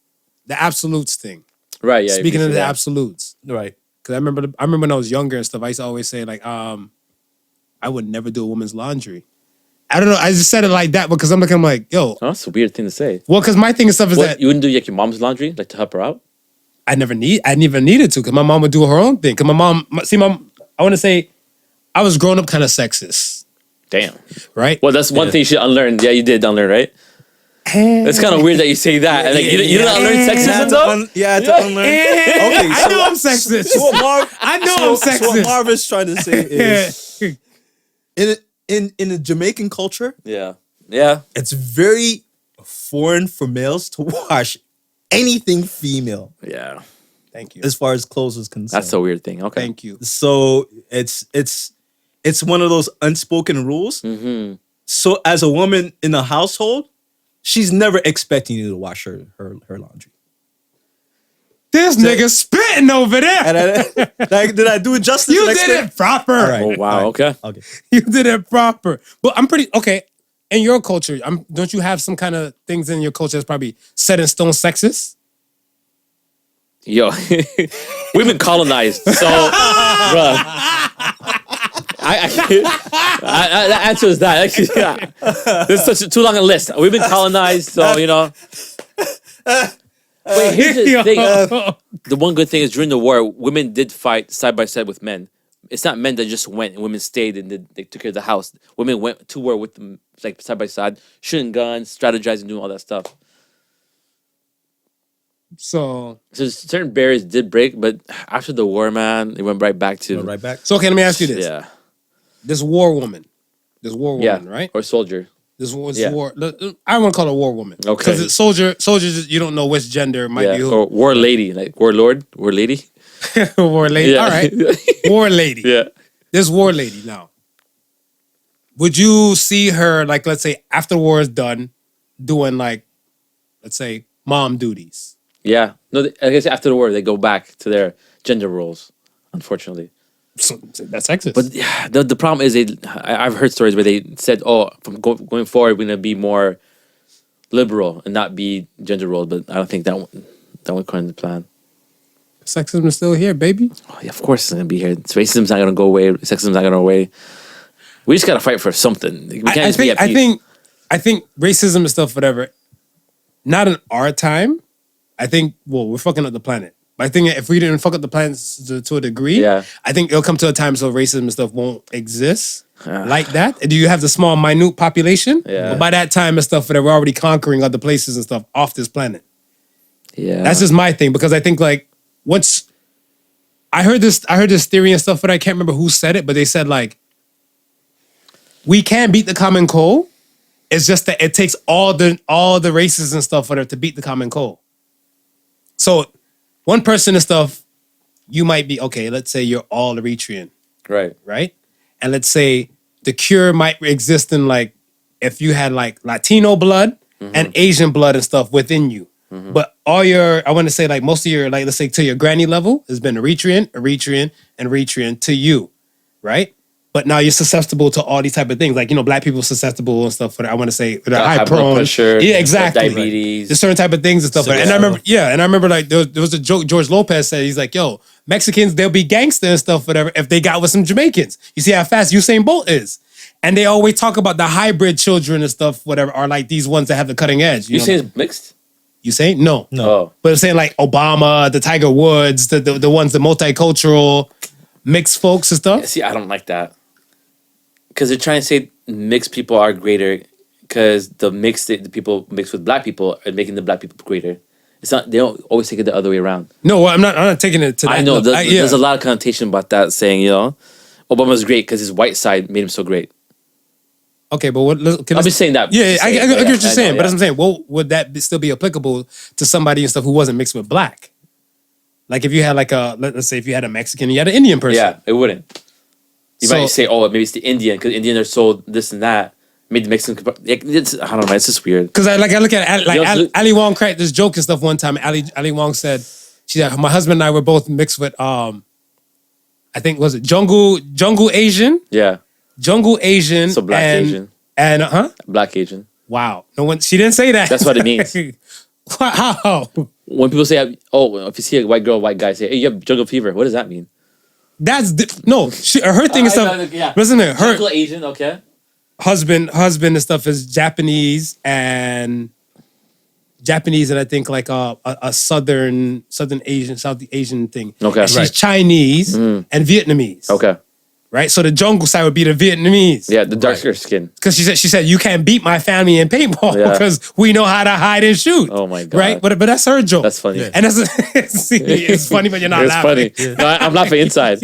absolutes thing. Right. Yeah. Speaking you of see the that. absolutes. Right. Because I remember when I was younger and stuff, I used to always say like, I would never do a woman's laundry. I don't know. I just said it like that because I'm like, yo. Oh, that's a weird thing to say. Well, because my thing and stuff is What, that you wouldn't do like your mom's laundry, like to help her out? I never needed to because my mom would do her own thing. Because I want to say, I was growing up kind of sexist, Damn. right? Well, that's one thing you should unlearn. Yeah, you did unlearn, right? It's kind of weird that you say that. And, like, you didn't unlearn sexism though? Yeah, I had to unlearn. Okay, I know I'm sexist. So what Marv, I know I'm sexist. So what Marv is trying to say is, in the Jamaican culture, Yeah. Yeah. it's very foreign for males to wash anything female Yeah. Thank you. as far as clothes is concerned. That's a weird thing. Okay. Thank you. So it's one of those unspoken rules. Mm-hmm. So as a woman in a household, she's never expecting you to wash her laundry. This nigga spitting over there. And did I do it justice? You next did day? it proper. All right. Oh, wow. All right. Okay. Okay. You did it proper. But I'm pretty okay. In your culture, don't you have some kind of things in your culture that's probably set in stone sexist? Yo, we've been colonized. So, bruh. The answer is that. Actually, yeah. This is too long a list. We've been colonized, so, you know. Wait, here's the thing. The one good thing is during the war, women did fight side by side with men. It's not men that just went and women stayed and they took care of the house. Women went to war with them, like side by side, shooting guns, strategizing, doing all that stuff. So Certain barriers did break, but after the war, man, it went right back to Go right back. okay, let me ask you this. yeah, This war woman, yeah, right? or soldier. This Yeah. war. I want to call her a war woman. Okay. Because it's soldiers, you don't know which gender might Yeah, be who. or war lady, like warlord, war lady. War lady. Yeah. All right. War lady. Yeah. This war lady now. Would you see her, like, let's say, after the war is done, doing, like, let's say, mom duties? Yeah. No, I guess after the war, they go back to their gender roles, unfortunately. So, that's sexist. But yeah, the problem is, I've heard stories where they said, oh, from going forward, we're going to be more liberal and not be gender roles. But I don't think that went according to the plan. sexism is still here, baby. Oh, yeah, of course it's going to be here. Racism's not going to go away. Sexism's not going to go away. We just got to fight for something. We can't just be at peace. I think racism and stuff, whatever, not in our time. I think, we're fucking up the planet. But I think if we didn't fuck up the planet to a degree, Yeah. I think it'll come to a time so racism and stuff won't exist like that. Do you have the small, minute population? Yeah. But by that time and stuff, that we're already conquering other places and stuff off this planet. Yeah. That's just my thing because I think like once I heard this theory and stuff, but I can't remember who said it, but they said like we can beat the common cold. It's just that it takes all the races and stuff to beat the common cold. So one person and stuff, you might be okay. Let's say you're all Eritrean, right. and let's say the cure might exist in like if you had like Latino blood and Asian blood and stuff within you. But all your, I want to say like most of your, like let's say to your granny level has been Eritrean to you, right? But now you're susceptible to all these type of things. Like, black people susceptible and stuff for that. I want to say they're high High blood prone. pressure, Yeah, exactly. diabetes. Like, there's certain type of things and stuff. So, and I remember like there was a joke George Lopez said. He's like, yo, Mexicans, they'll be gangster and stuff, whatever, if they got with some Jamaicans. You see how fast Usain Bolt is. And they always talk about the hybrid children and stuff, whatever, are like these ones that have the cutting edge. You say it's mixed? You say? No. Oh. But I'm saying like Obama, the Tiger Woods, the ones, the multicultural mixed folks and stuff. See, I don't like that. Because they're trying to say mixed people are greater because the people mixed with black people are making the black people greater. It's not, they don't always take it the other way around. No, I'm not taking it to that. I know, level. there's a lot of connotation about that saying, Obama's great because his white side made him so great. Okay, but what? I'm just saying that. Yeah, I get what you're saying, but yeah. I'm saying, would that still be applicable to somebody and stuff who wasn't mixed with black? Like if you had like let's say if you had a Mexican, you had an Indian person. Yeah, it wouldn't. You might say, maybe it's the Indian because Indian are so this and that. Made the Mexican. I don't know. It's just weird. Because I look at Ali Wong cracked this joke and stuff one time. Ali Wong said, she said, my husband and I were both mixed with I think was it Jungle Asian. Yeah. Jungle Asian. So black Asian. And Black Asian. Wow. No one. She didn't say that. That's what it means. Wow. When people say, if you see a white girl, white guy say, hey, you have jungle fever. What does that mean? That's her thing is stuff. Yeah. Listen to her. Jungle Asian, okay. Husband and stuff is Japanese and I think like a southern Asian, South Asian thing. Okay. And she's Chinese and Vietnamese. Okay. Right? So the jungle side would be the Vietnamese. Yeah, the darker skin. Because she said you can't beat my family in paintball because we know how to hide and shoot. Oh my God. Right? But that's her joke. That's funny. Yeah. And it's funny, but you're not laughing. It's funny. No, I'm laughing inside.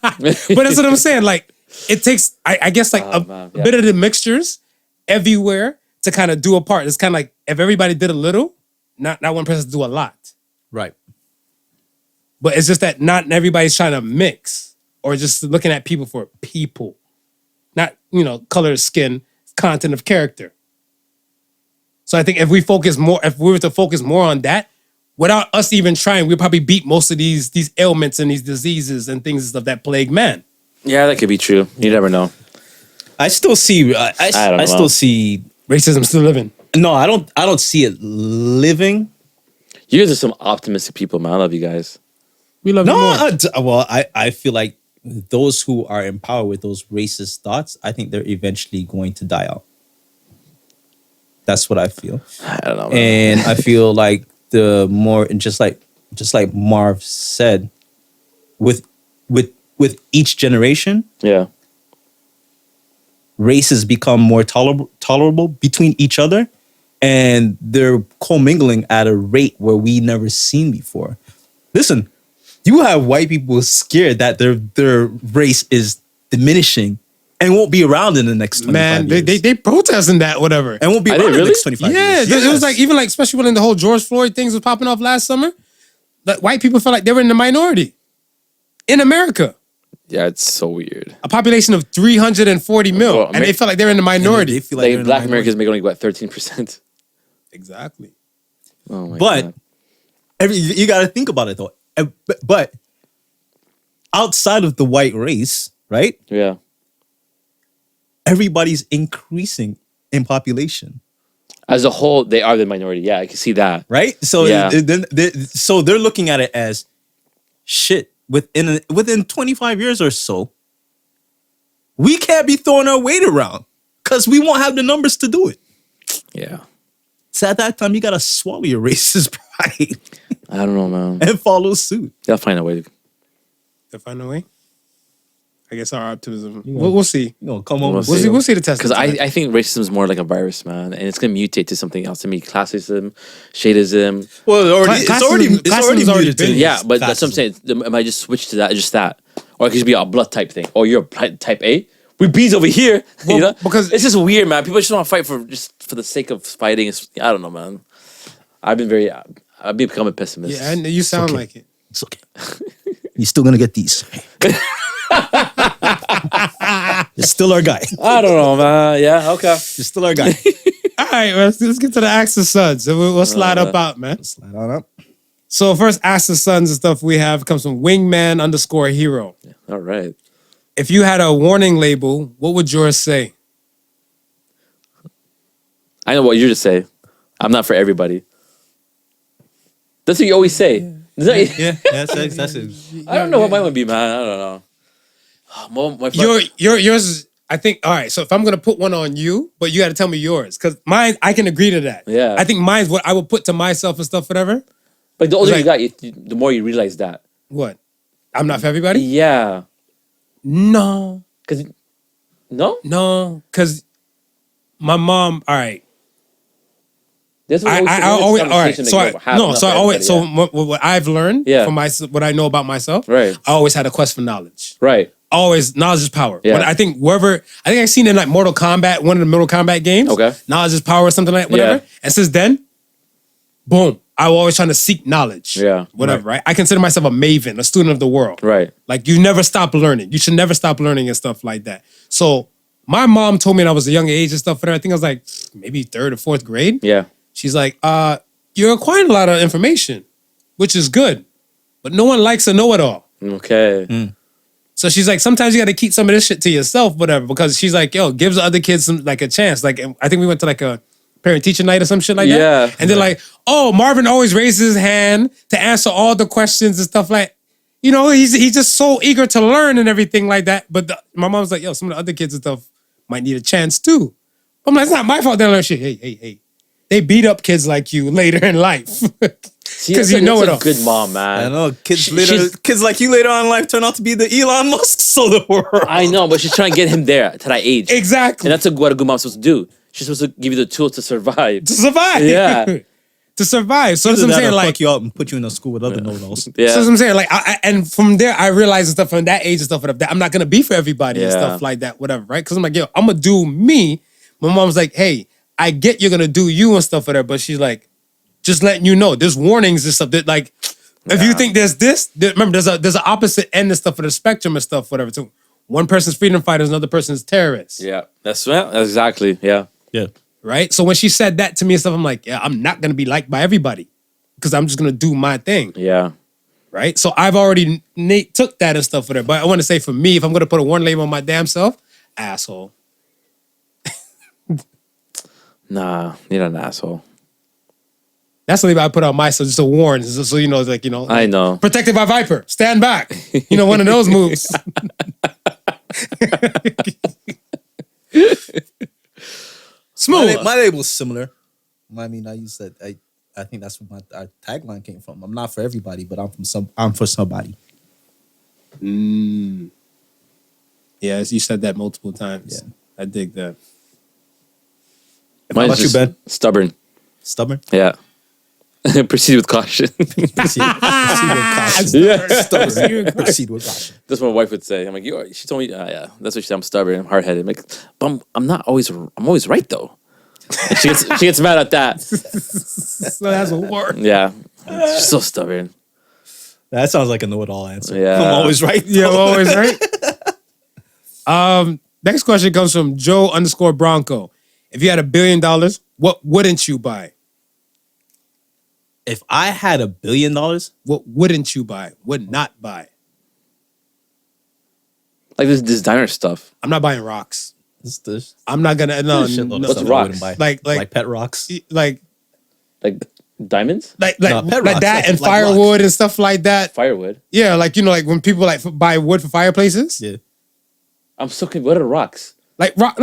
But that's what I'm saying. Like it takes, I guess, like a bit of the mixtures everywhere to kind of do a part. It's kind of like if everybody did a little, not one person do a lot. Right. But it's just that not everybody's trying to mix or just looking at people for people, not color of skin, content of character. So I think if we were to focus more on that, without us even trying, we'd probably beat most of these ailments and these diseases and things and stuff that plague man. Yeah, that could be true. You never know. I still see. I still see Racism still living. No, I don't see it living. You guys are some optimistic people, man. I love you guys. We love you more. Well, I feel like those who are in power with those racist thoughts, I think they're eventually going to die out. That's what I feel. I don't know, man. And I feel like the more, and just like Marv said, with each generation, yeah, races become more tolerable between each other, and they're commingling at a rate where we never seen before. Listen, you have white people scared that their race is diminishing and won't be around in the next 25 years. They protesting that, whatever. And won't be around in the next 25 years. Yeah, it was like, even like, especially when the whole George Floyd things was popping off last summer, like white people felt like they were in the minority in America. Yeah, it's so weird. A population of 340 mil, Well, and they felt like they're in the minority. They feel like they're in the black minority. Americans make only, 13%? Exactly. Oh my But God. you got to think about it though. But outside of the white race, right? Yeah. Everybody's increasing in population, As a whole, they are the minority. Yeah, I can see that. right? So Yeah. so they're looking at it as shit. Within 25 years or so, we can't be throwing our weight around because we won't have the numbers to do it. Yeah. So at that time, you gotta swallow your racist pride. I don't know, man. and follow suit. Gotta find a way. To find a way. I guess our optimism. We'll see. You know, come on. We'll We'll see. We'll see the test. Because I think racism is more like a virus, man, and it's gonna mutate to something else. To me, classism, shadism. Well, it's already Classism's already muted to been- Yeah, but that's what I'm fascism. saying. It might just switch to that, just that, or it could just be a blood type thing. Or you're a type A. We B's over here. Well, you know, because- it's just weird, man. People just want to fight for the sake of fighting. I don't know, man. I've become a pessimist. Yeah, and you sound okay. like it. It's okay. You're still gonna get these. You're still our guy. I don't know, man. Yeah, okay. You're still our guy. All right, let's get to the Ask the Sons. And we'll slide up out, man. Slide on up. So first Ask the Sons and stuff we have comes from Wingman_Hero. All right. If you had a warning label, what would yours say? I know what you're just say. I'm not for everybody. That's what you always say. Yeah, that's it. I don't know what mine would be, man. I don't know. My Yours. I think. All right. So if I'm gonna put one on you, but you got to tell me yours, because mine, I can agree to that. Yeah. I think mine's what I would put to myself and stuff, whatever. But the older Like- you got, the more you realize that. What? I'm not for everybody. Yeah. No, Cause no, because my mom. All right. That's what I always. All right. So I always. So what I've learned Yeah. from what I know about myself. Right. I always had a quest for knowledge. right. Always knowledge is power. Yeah. When I think I've seen in like Mortal Kombat, one of the Mortal Kombat games. Okay. Knowledge is power or something like whatever. Yeah. And since then, boom, I was always trying to seek knowledge. Yeah. Whatever, right? I consider myself a maven, a student of the world. Right. Like you never stop learning. You should never stop learning and stuff like that. So my mom told me when I was a young age and stuff, whatever. I think I was like maybe 3rd or 4th grade. Yeah. She's like, you're acquiring a lot of information, which is good. But no one likes a know-it-all. Okay. So she's like, sometimes you got to keep some of this shit to yourself, whatever, because she's like, yo, gives the other kids some, like a chance. Like, I think we went to like a parent teacher night or some shit like that. Yeah. And they're like, oh, Marvin always raises his hand to answer all the questions and stuff like, you know, he's just so eager to learn and everything like that. But my mom's like, yo, some of the other kids and stuff might need a chance too. I'm like, it's not my fault they don't learn shit. Hey. They beat up kids like you later in life. Because you know it all. Good mom, man. I know kids She's- kids like you later on in life turn out to be the Elon Musks of the world. I know, but she's trying to get him there to that age. Exactly. And that's what a good mom's supposed to do. She's supposed to give you the tools to survive. To survive. Yeah. To survive. So that's Either what I'm that saying. or Like, fuck you up and put you in a school with other know-it-alls. Yeah. so that's what I'm saying. Like, and from there, I realized and stuff from that age and stuff that I'm not gonna be for everybody and Yeah. stuff like that, whatever, right? Because I'm like, yo, I'm gonna do me. My mom's like, hey, I get you're gonna do you and stuff whatever, but she's like, just letting you know, there's warnings and stuff that like, if you think there's this, remember, there's an opposite end and stuff of the spectrum and stuff, whatever. Too. One person's freedom fighters, another person's terrorists. Yeah. That's exactly. Yeah. Yeah. Right. So when she said that to me and stuff, I'm like, yeah, I'm not gonna be liked by everybody because I'm just gonna do my thing. Yeah. Right? So I've already took that and stuff with her. But I want to say for me, if I'm going to put a warning label on my damn self, asshole. Nah, you're not an asshole. That's the label I put on myself, just a warn. So you know, it's like, you know. I know. Protected by Viper. Stand back. You know, one of those moves. Smooth. My label's similar. I mean, I think that's where our tagline came from. I'm not for everybody, but I'm for somebody. Yes, you said that multiple times. Yeah. I dig that. Mine's about you, just Ben? stubborn. Stubborn. Yeah. Proceed with caution. Proceed with caution. Yeah. Stubborn. Proceed with caution. That's what my wife would say. I'm like, she told me, yeah. That's what she said. I'm stubborn. I'm hard headed. I'm like, but I'm always right though. And she gets mad at that. So that's a warn. Yeah. She's so stubborn. That sounds like a know-it-all answer. Yeah. I'm always right. Yeah, I'm always right. Next question comes from Joe_Bronco. If you had $1 billion, what wouldn't you buy? If I had $1 billion, What wouldn't you buy? Would not buy? Like this designer stuff. I'm not buying rocks. this I'm not gonna no. shitload of What's stuff I rocks? wouldn't buy. Like- like pet rocks. like Like diamonds? like No, pet like rocks, that like- and like firewood rocks. and stuff like that. Firewood. Yeah, like you know, like when people like buy wood for fireplaces. Yeah. I'm so confused. What are rocks? Like rocks,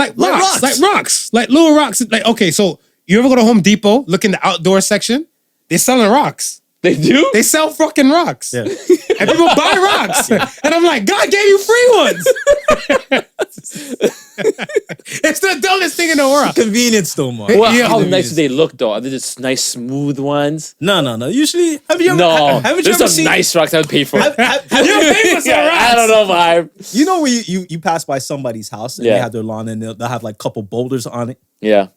rocks. like little rocks. Like okay, so you ever go to Home Depot, look in the outdoor section? They're selling rocks. They do? They sell fucking rocks. Yeah. And people buy rocks. And I'm like, God gave you free ones. It's the dumbest thing in the world. Convenience though, man. Well, Yeah. how nice do they look though? Are they just nice, smooth ones? No. Usually, have you ever? No, Haven't you there's ever some seen? nice rocks I would pay for. Have you ever paid for some Yeah, rocks? I don't know, Marv. You know when you pass by somebody's house and Yeah. they have their lawn and they'll have like a couple boulders on it. Yeah.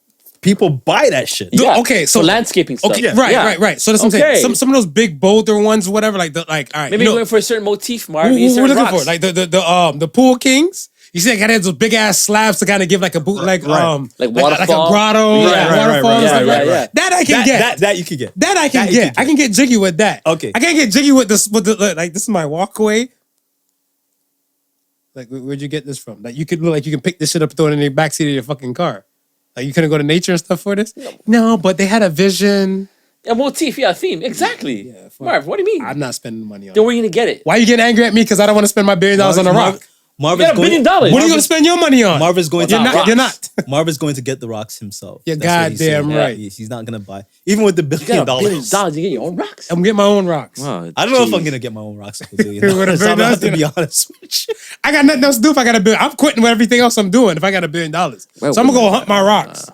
People buy that shit. Yeah. okay, so- for landscaping stuff. Okay, right. So that's what I'm Okay. saying. Some of those big boulder ones, whatever, all right. Maybe you know, going for a certain motif, Marv. who you need we're certain looking rocks. for? Like the pool kings. You see, I got those big ass slabs to kind of give like a boot, like Like like a waterfall? grotto, Yeah, like right, waterfall. right, and stuff right, like right, that. yeah. That I can get. That you could get. That I can That you get. can I can get jiggy with that. Okay. I can't get jiggy with this. With the like, this is my walkway. Like, where'd you get this from? Like, you could look like you can pick this shit up and throw it in the backseat of your fucking car. Like, you couldn't go to nature and stuff for this. No, but they had a vision. A motif, yeah, a theme. Exactly. Yeah, fuck. Marv, what do you mean? I'm not spending money on Then it. where are you going to get it? Why are you getting angry at me? Because I don't want to spend my $1 billion on a rock. Marv You is got $1 billion. going. What are you going to spend your money on? Marv is going You're to. not. You're not. Marv is going to get the rocks himself. You're That's what he's saying. goddamn right. He's not gonna buy, even with the $1 You billion. got $1 billion. You get your own rocks. I'm getting my own rocks. Oh, I don't know if I'm jeez. gonna get my own rocks. $1 billion. With a I'm gonna have to billion be honest with you. I got nothing else to do if I got $1 billion. I'm quitting with everything else I'm doing if I got $1 billion. Well, So I'm gonna go hunt my rocks.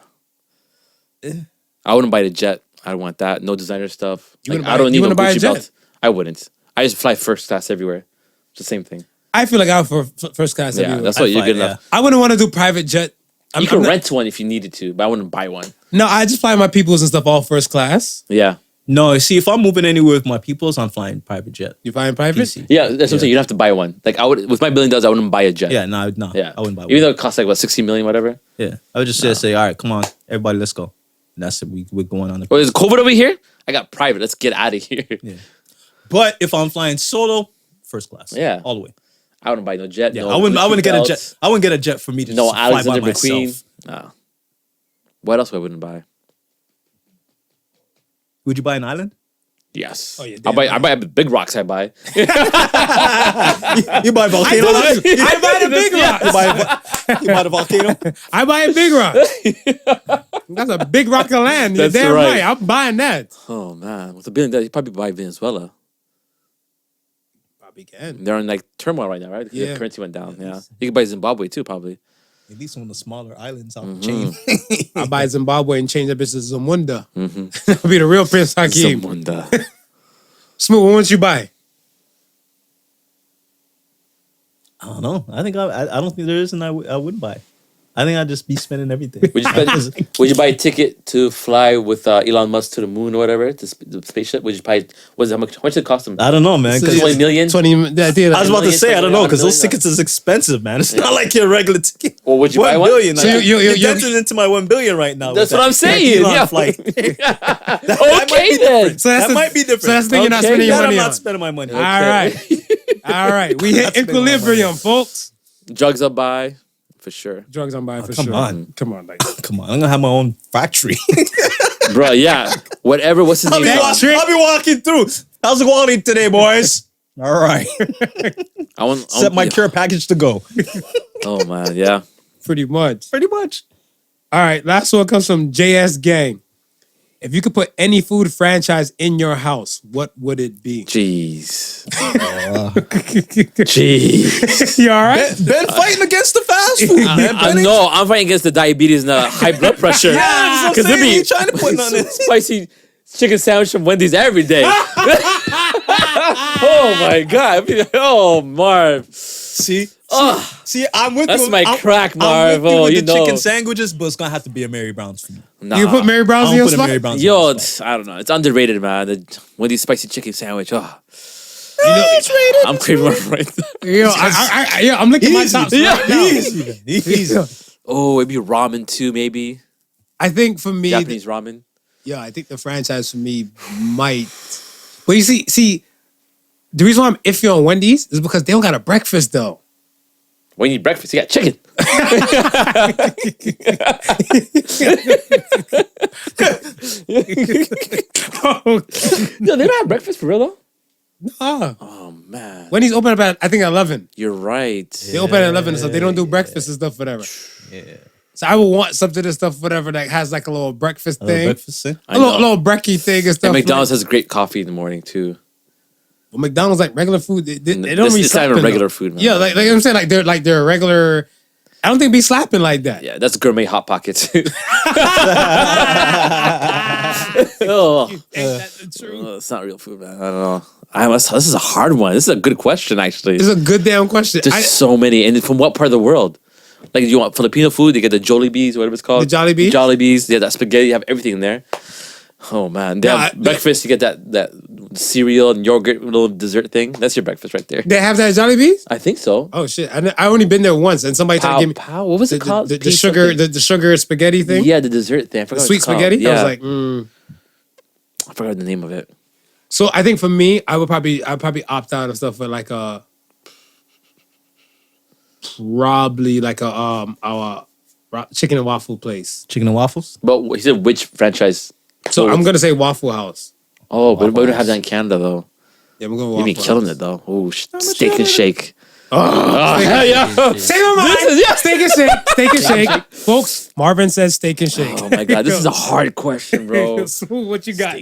I wouldn't buy the jet. I don't want that. No designer stuff. You Like, wouldn't I buy- don't you need no wouldn't buy a Gucci jet? belt. I wouldn't. I just fly first class everywhere. It's the same thing. I feel like I for first class. Yeah, everywhere. that's what I'd you're fly, good yeah. enough. I wouldn't want to do private jet. You can I'm not- rent one if you needed to, but I wouldn't buy one. No, I just fly my peoples and stuff all first class. Yeah. No, see, if I'm moving anywhere with my peoples, I'm flying private jet. You flying private? PC. Yeah, that's what I'm saying. You'd have to buy one. Like I would with my $1 billion, I wouldn't buy a jet. Yeah, no, Yeah. I wouldn't buy Even one. though it costs like what, 60 million, whatever. Yeah, I would just say, all right, come on, everybody, let's go. And that's it. We're going on. Well, is COVID over here? I got private. Let's get out of here. Yeah. But if I'm flying solo, first class. Yeah. all the way. I wouldn't buy no jet. Yeah, no I wouldn't Gucci get a jet. belts, I wouldn't get a jet for me to No just fly by Alexander myself. McQueen. No. What else I wouldn't buy? Would you buy an island? Yes. Oh, yeah, I damn buy the big rocks. I buy. You buy volcano? I buy the big rock. You buy the volcano? I buy a big rock. That's a big rock of land. You're That's damn right. right. I'm buying that. Oh man, with $1 billion, you probably buy Venezuela. Probably can. They're in like turmoil right now, right? Because Yeah. the currency went down. Yeah. You can buy Zimbabwe too, probably. At least one of the smaller islands out the Mm-hmm. chain. I buy Zimbabwe and change that bitch to Zamunda. That'll be the real Prince Hakeem. Zamunda. Smooth, what would you buy? I don't know. I don't think there is, and I would buy. I think I'd just be spending everything. Would you buy a ticket to fly with Elon Musk to the moon or whatever, the spaceship? Would you buy? How much did it cost him? I don't know, man. 'cause 20 million? 20. I I was about to million, say, I don't know, because those $1 billion. tickets is expensive, man. It's not like your regular ticket. Well, would you buy 1 one? billion. So like, you- you're you- dancing into my 1 billion right now. That's with what I'm that saying. Elon Yeah. flight. Okay then. So that's That might be different. So that's the thing you're not Okay. spending your That I'm money not on. spending my money. All right. All right. We hit That's been my money. equilibrium, folks. Drugs I'll buy for sure, Drugs I'm buying for come sure. on. Come on. Like, Come on, I'm gonna have my own factory. bro. Yeah, whatever. What's his I'll, name? be walking through. How's the quality today, boys? All right. I want Set my care package to go. Oh man, yeah. pretty much. Pretty much. All right. Last one comes from JS Gang. If you could put any food franchise in your house, what would it be? Jeez. Jeez. You all right? Ben fighting against the fast food, man. I Ben know. I'm fighting against the diabetes and the high blood pressure. Yeah, that's what I'm Because saying. there He be trying to put none in. spicy chicken sandwich from Wendy's every day. Oh my god. Oh, Marv. See? Oh, See, I'm with That's you. my I'm- crack, I'm Marv. with you Oh, with you the chicken know. sandwiches, but it's gonna have to be a Mary Brown's for me. nah. You put Mary Brown's in I'm your putting spot? Mary Brown's. in Yo, my spot. I don't know. It's underrated, man. The Wendy's spicy chicken sandwich. Oh, It's rated. I'm craving one right now. Yo, I'm looking at my Easy. tops Yeah, right now. easy, man. Easy. Oh, it'd be ramen too, maybe. I think for me, Japanese ramen. yeah, I think the franchise for me might. But you see, the reason why I'm iffy on Wendy's is because they don't got a breakfast though. When you eat breakfast, you got chicken. No, they don't have breakfast for real though. Nah. Oh man, Wendy's open up at I think 11. you're right. They open at 11, so they don't do breakfast and stuff, whatever. Yeah. So I would want something and stuff, whatever, that has like a little breakfast thing. Breakfast thing. I A little, know. little brekkie thing and stuff. And McDonald's like, has great coffee in the morning too. well, McDonald's like regular food. They don't This- be it's not even slapping, regular though. food, man. Yeah, like I'm saying, like they're regular. I don't think be slapping like that. Yeah, that's gourmet hot pockets. Oh, Ain't that the truth? it's not real food, man. I don't know. This is a hard one. This is a good question, actually. It's a good damn question. There's so many, and from what part of the world? Like, you want Filipino food? They get the Jollibees, whatever it's called. The Jollibees? Jollibees. Yeah, that spaghetti. You have everything in there. Oh man, they have breakfast. You get that cereal and yogurt little dessert thing. That's your breakfast right there. They have that at Jollibees? I think so. Oh shit! I only been there once, and somebody tried to give me What was it called? the Peas sugar something. the sugar spaghetti thing. Yeah, the dessert thing. I the forgot what sweet it's called. spaghetti. Yeah, I was like, I forgot the name of it. So I think for me, I'd probably opt out of stuff for like probably like our chicken and waffle place. Chicken and waffles. But he said which franchise? So I'm gonna say Waffle House. Oh, but we don't have that in Canada though. Yeah, I'm going. You've been killing it though. Oh, steak and shake. Hell yeah! Say my mind. Steak and shake. Steak and shake, folks. Marvin says steak and shake. Oh my god, this is a hard question, bro. Smooth, what you got?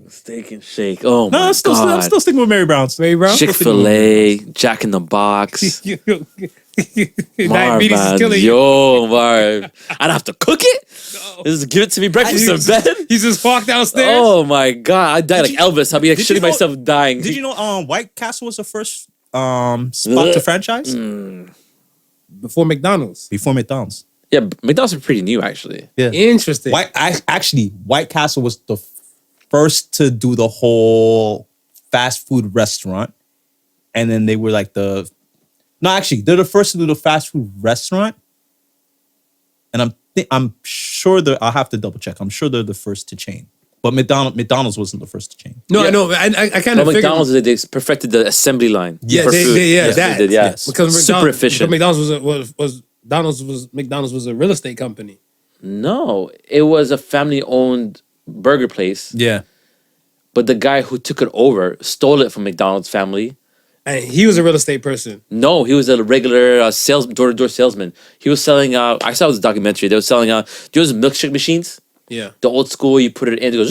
Steak and shake. Oh my No, I'm god. still sticking with Mary Brown's. Ray Brown. Chick-fil-A, Jack in the Box. Marv, Diabetes is man. killing you. Yo, Marv. I'd have to cook it? Just give it to me breakfast in bed? He's just walked downstairs. Oh my god, I'd die like Elvis. I'd be like did you shitting know- myself dying. Did you know White Castle was the first spot to franchise Before McDonald's. before McDonald's? Yeah, McDonald's are pretty new actually. Yeah. Interesting. White Castle was the first to do the whole fast food restaurant, and then they were like they're the first to do the fast food restaurant, and I'm sure I'll have to double check. I'm sure they're the first to chain, but McDonald's wasn't the first to chain. No, Yeah. I know. I kind Well, of figured. McDonald's they perfected the assembly line. Yeah, for food. that. They did, yeah. Yes. Because Super efficient. McDonald's McDonald's was a real estate company. No, it was a family-owned burger place, Yeah, but the guy who took it over stole it from McDonald's family. And he was a real estate person. No, he was a regular door-to-door salesman. He was selling. I saw this documentary. They were selling. Those milkshake machines, Yeah. the old school. You put it in, it goes.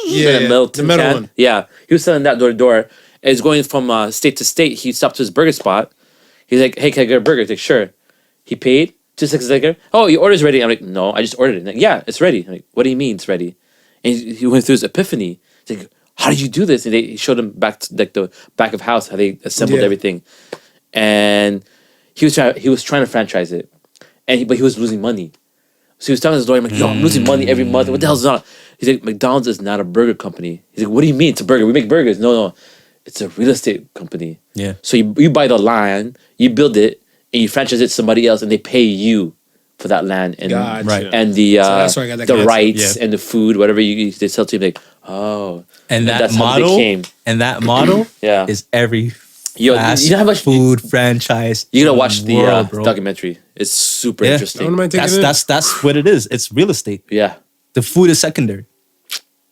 Yeah, the metal one. Yeah, he was selling that door to door. And he's going from state to state. He stopped to his burger spot. He's like, "Hey, can I get a burger?" He's like, "Sure." He paid. 2 seconds later, "Oh, your order's ready." I'm like, "No, I just ordered it." He's like, "Yeah, it's ready." I'm like, "What do you mean it's ready?" And he went through his epiphany. He's like, "How did you do this?" And he showed him back to like the back of house how they assembled Yeah. everything. And he was trying to franchise it, but he was losing money. So he was telling his lawyer, I'm like, "Yo, I'm losing money every month. What the hell's not?" He's like, "McDonald's is not a burger company." He's like, "What do you mean it's a burger? We make burgers." No, it's a real estate company. yeah. So you buy the land, you build it, and you franchise it to somebody else, and they pay you for that land and Gotcha. Right. and the that's where I got that the concept. rights Yeah. and the food, whatever they sell to you. Like, oh, And that that's how they model, came. yeah, Yeah. is every Yo, fast you know how much food franchise. you gotta in watch the world, bro. documentary. It's super Yeah. I interesting. don't mind taking That's what it is. It's real estate. Yeah, The food is secondary.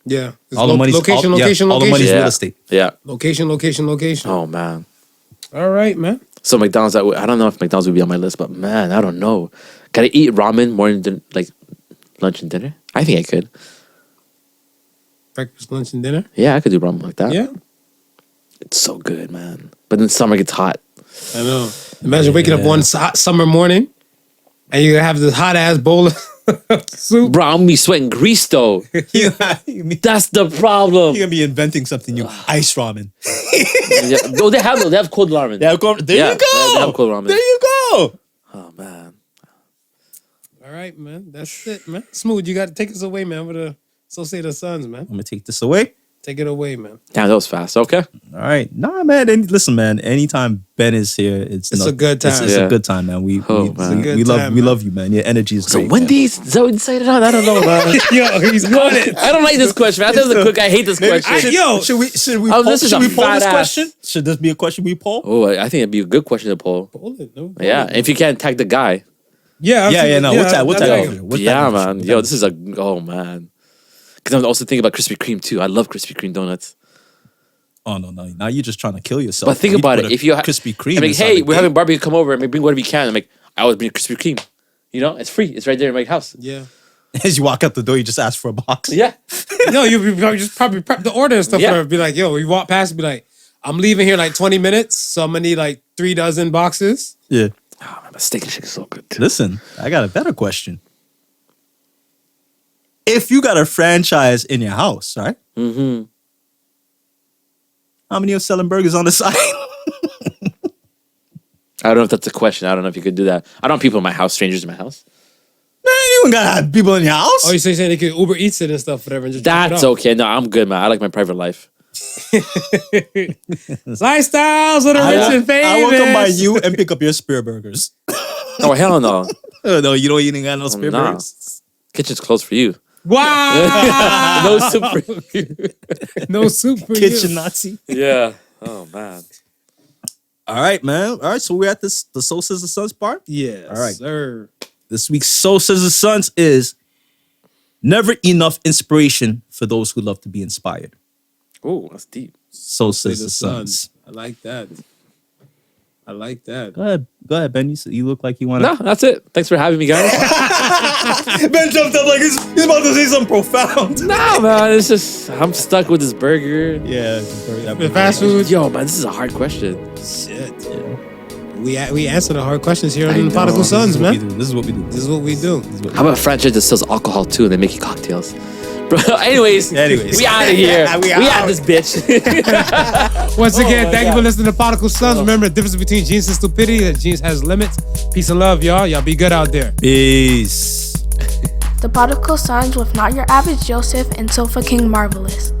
Yeah. It's All the money's location, all, location, all the location. money's Yeah. real estate. yeah. Location. Oh man. All right, man. So McDonald's, I don't know if McDonald's would be on my list, but man, I don't know. Can I eat ramen morning, like lunch and dinner? I think I could. Breakfast, lunch, and dinner. Yeah, I could do ramen like that. Yeah. It's so good, man. But then summer gets hot. I know. Imagine waking up one hot summer morning and you have this hot ass bowl of soup. Bro, I'm gonna be sweating grease though. You're That's the problem. gonna be inventing something new. Ice ramen. Yeah. No, they have cold ramen. There Yeah, you go. they have cold ramen. There you go. Oh man. All right, man. That's it, man. Smooth, you got to take us away, man, with the Associated Sons, man. I'm gonna take this away. Take it away, man. Damn, that was fast. Okay. All right. Nah, man. Listen, man. Anytime Ben is here, it's a good time. It's Yeah. a good time, man. We Oh, man. Good we love time, we man. love you, man. Your energy is So great. Wendy's, is that what you decided on? I don't know, man. Yo, he's on it. I don't like this question. Man. I think it's a quick. I hate this question. Yo, Should we Oh, poll, this is should a we poll fat this ass. question? Should this be a question we poll? Oh, I think it'd be a good question to poll. Yeah, if you can't tag the guy. Yeah, Yeah. No, we'll tag I'll over. you. We'll tag Yeah, over. man. Yo, this is oh man. Because I'm also thinking about Krispy Kreme too. I love Krispy Kreme donuts. Oh no. Now you're just trying to kill yourself. But think about it. If you Krispy Kreme, I'm like, inside hey, the we're cake. having barbecue. Come over and bring whatever you can. I'm like, I always bring Krispy Kreme. You know, it's free. It's right there in my house. Yeah. As you walk out the door, you just ask for a box. Yeah. No, you just probably prep the order and stuff. Yeah. Yeah. Be like, yo, you walk past, be like, I'm leaving here like 20 minutes, so I'm gonna need like 3 dozen boxes. Yeah. Oh, man, the steak and shake is so good. Too. Listen, I got a better question. If you got a franchise in your house, right? Mm-hmm. How many are selling burgers on the side? I don't know if that's a question. I don't know if you could do that. I don't want people in my house, strangers in my house. Man, you ain't gotta have people in your house. Oh, you saying they could Uber Eats it and stuff, whatever, and just drop it That's off. okay. No, I'm good, man. I like my private life. Lifestyles of the rich and famous. I will come by you and pick up your spear burgers. Oh, hell no. Oh, no, you don't even got no spear Nah. burgers. Kitchen's closed for you. Wow. No soup for you. No soup for Kitchen you. Nazi. Yeah. Oh, man. All right, man. All right, so we're at the So Says the Sons part. Yes, All right. sir. This week's So Says the Sons is never enough inspiration for those who love to be inspired. Oh, that's deep. So Says The the Sons. Sons. I like that. I like that. Go ahead, Ben. You look like you want to. No, that's it. Thanks for having me, guys. Ben jumped up like he's about to say something profound. No, man. It's just, I'm stuck with this burger. Yeah, The fast food. Yo, man, this is a hard question. Shit. Yeah. We answer the hard questions here I on the know. Podical Sons, man. This is what we do. This is what we do. How about a franchise that sells alcohol too and they make you cocktails? Bro, anyways, Anyways. we out of here. We we out. out this bitch. Once again, my thank you God. for listening to Podical Sons. Remember the difference between genius and stupidity, that genius has limits. Peace and love, y'all. Y'all be good out there. Peace. The Podical Sons with not your average Joseph and Sofa King Marvelous.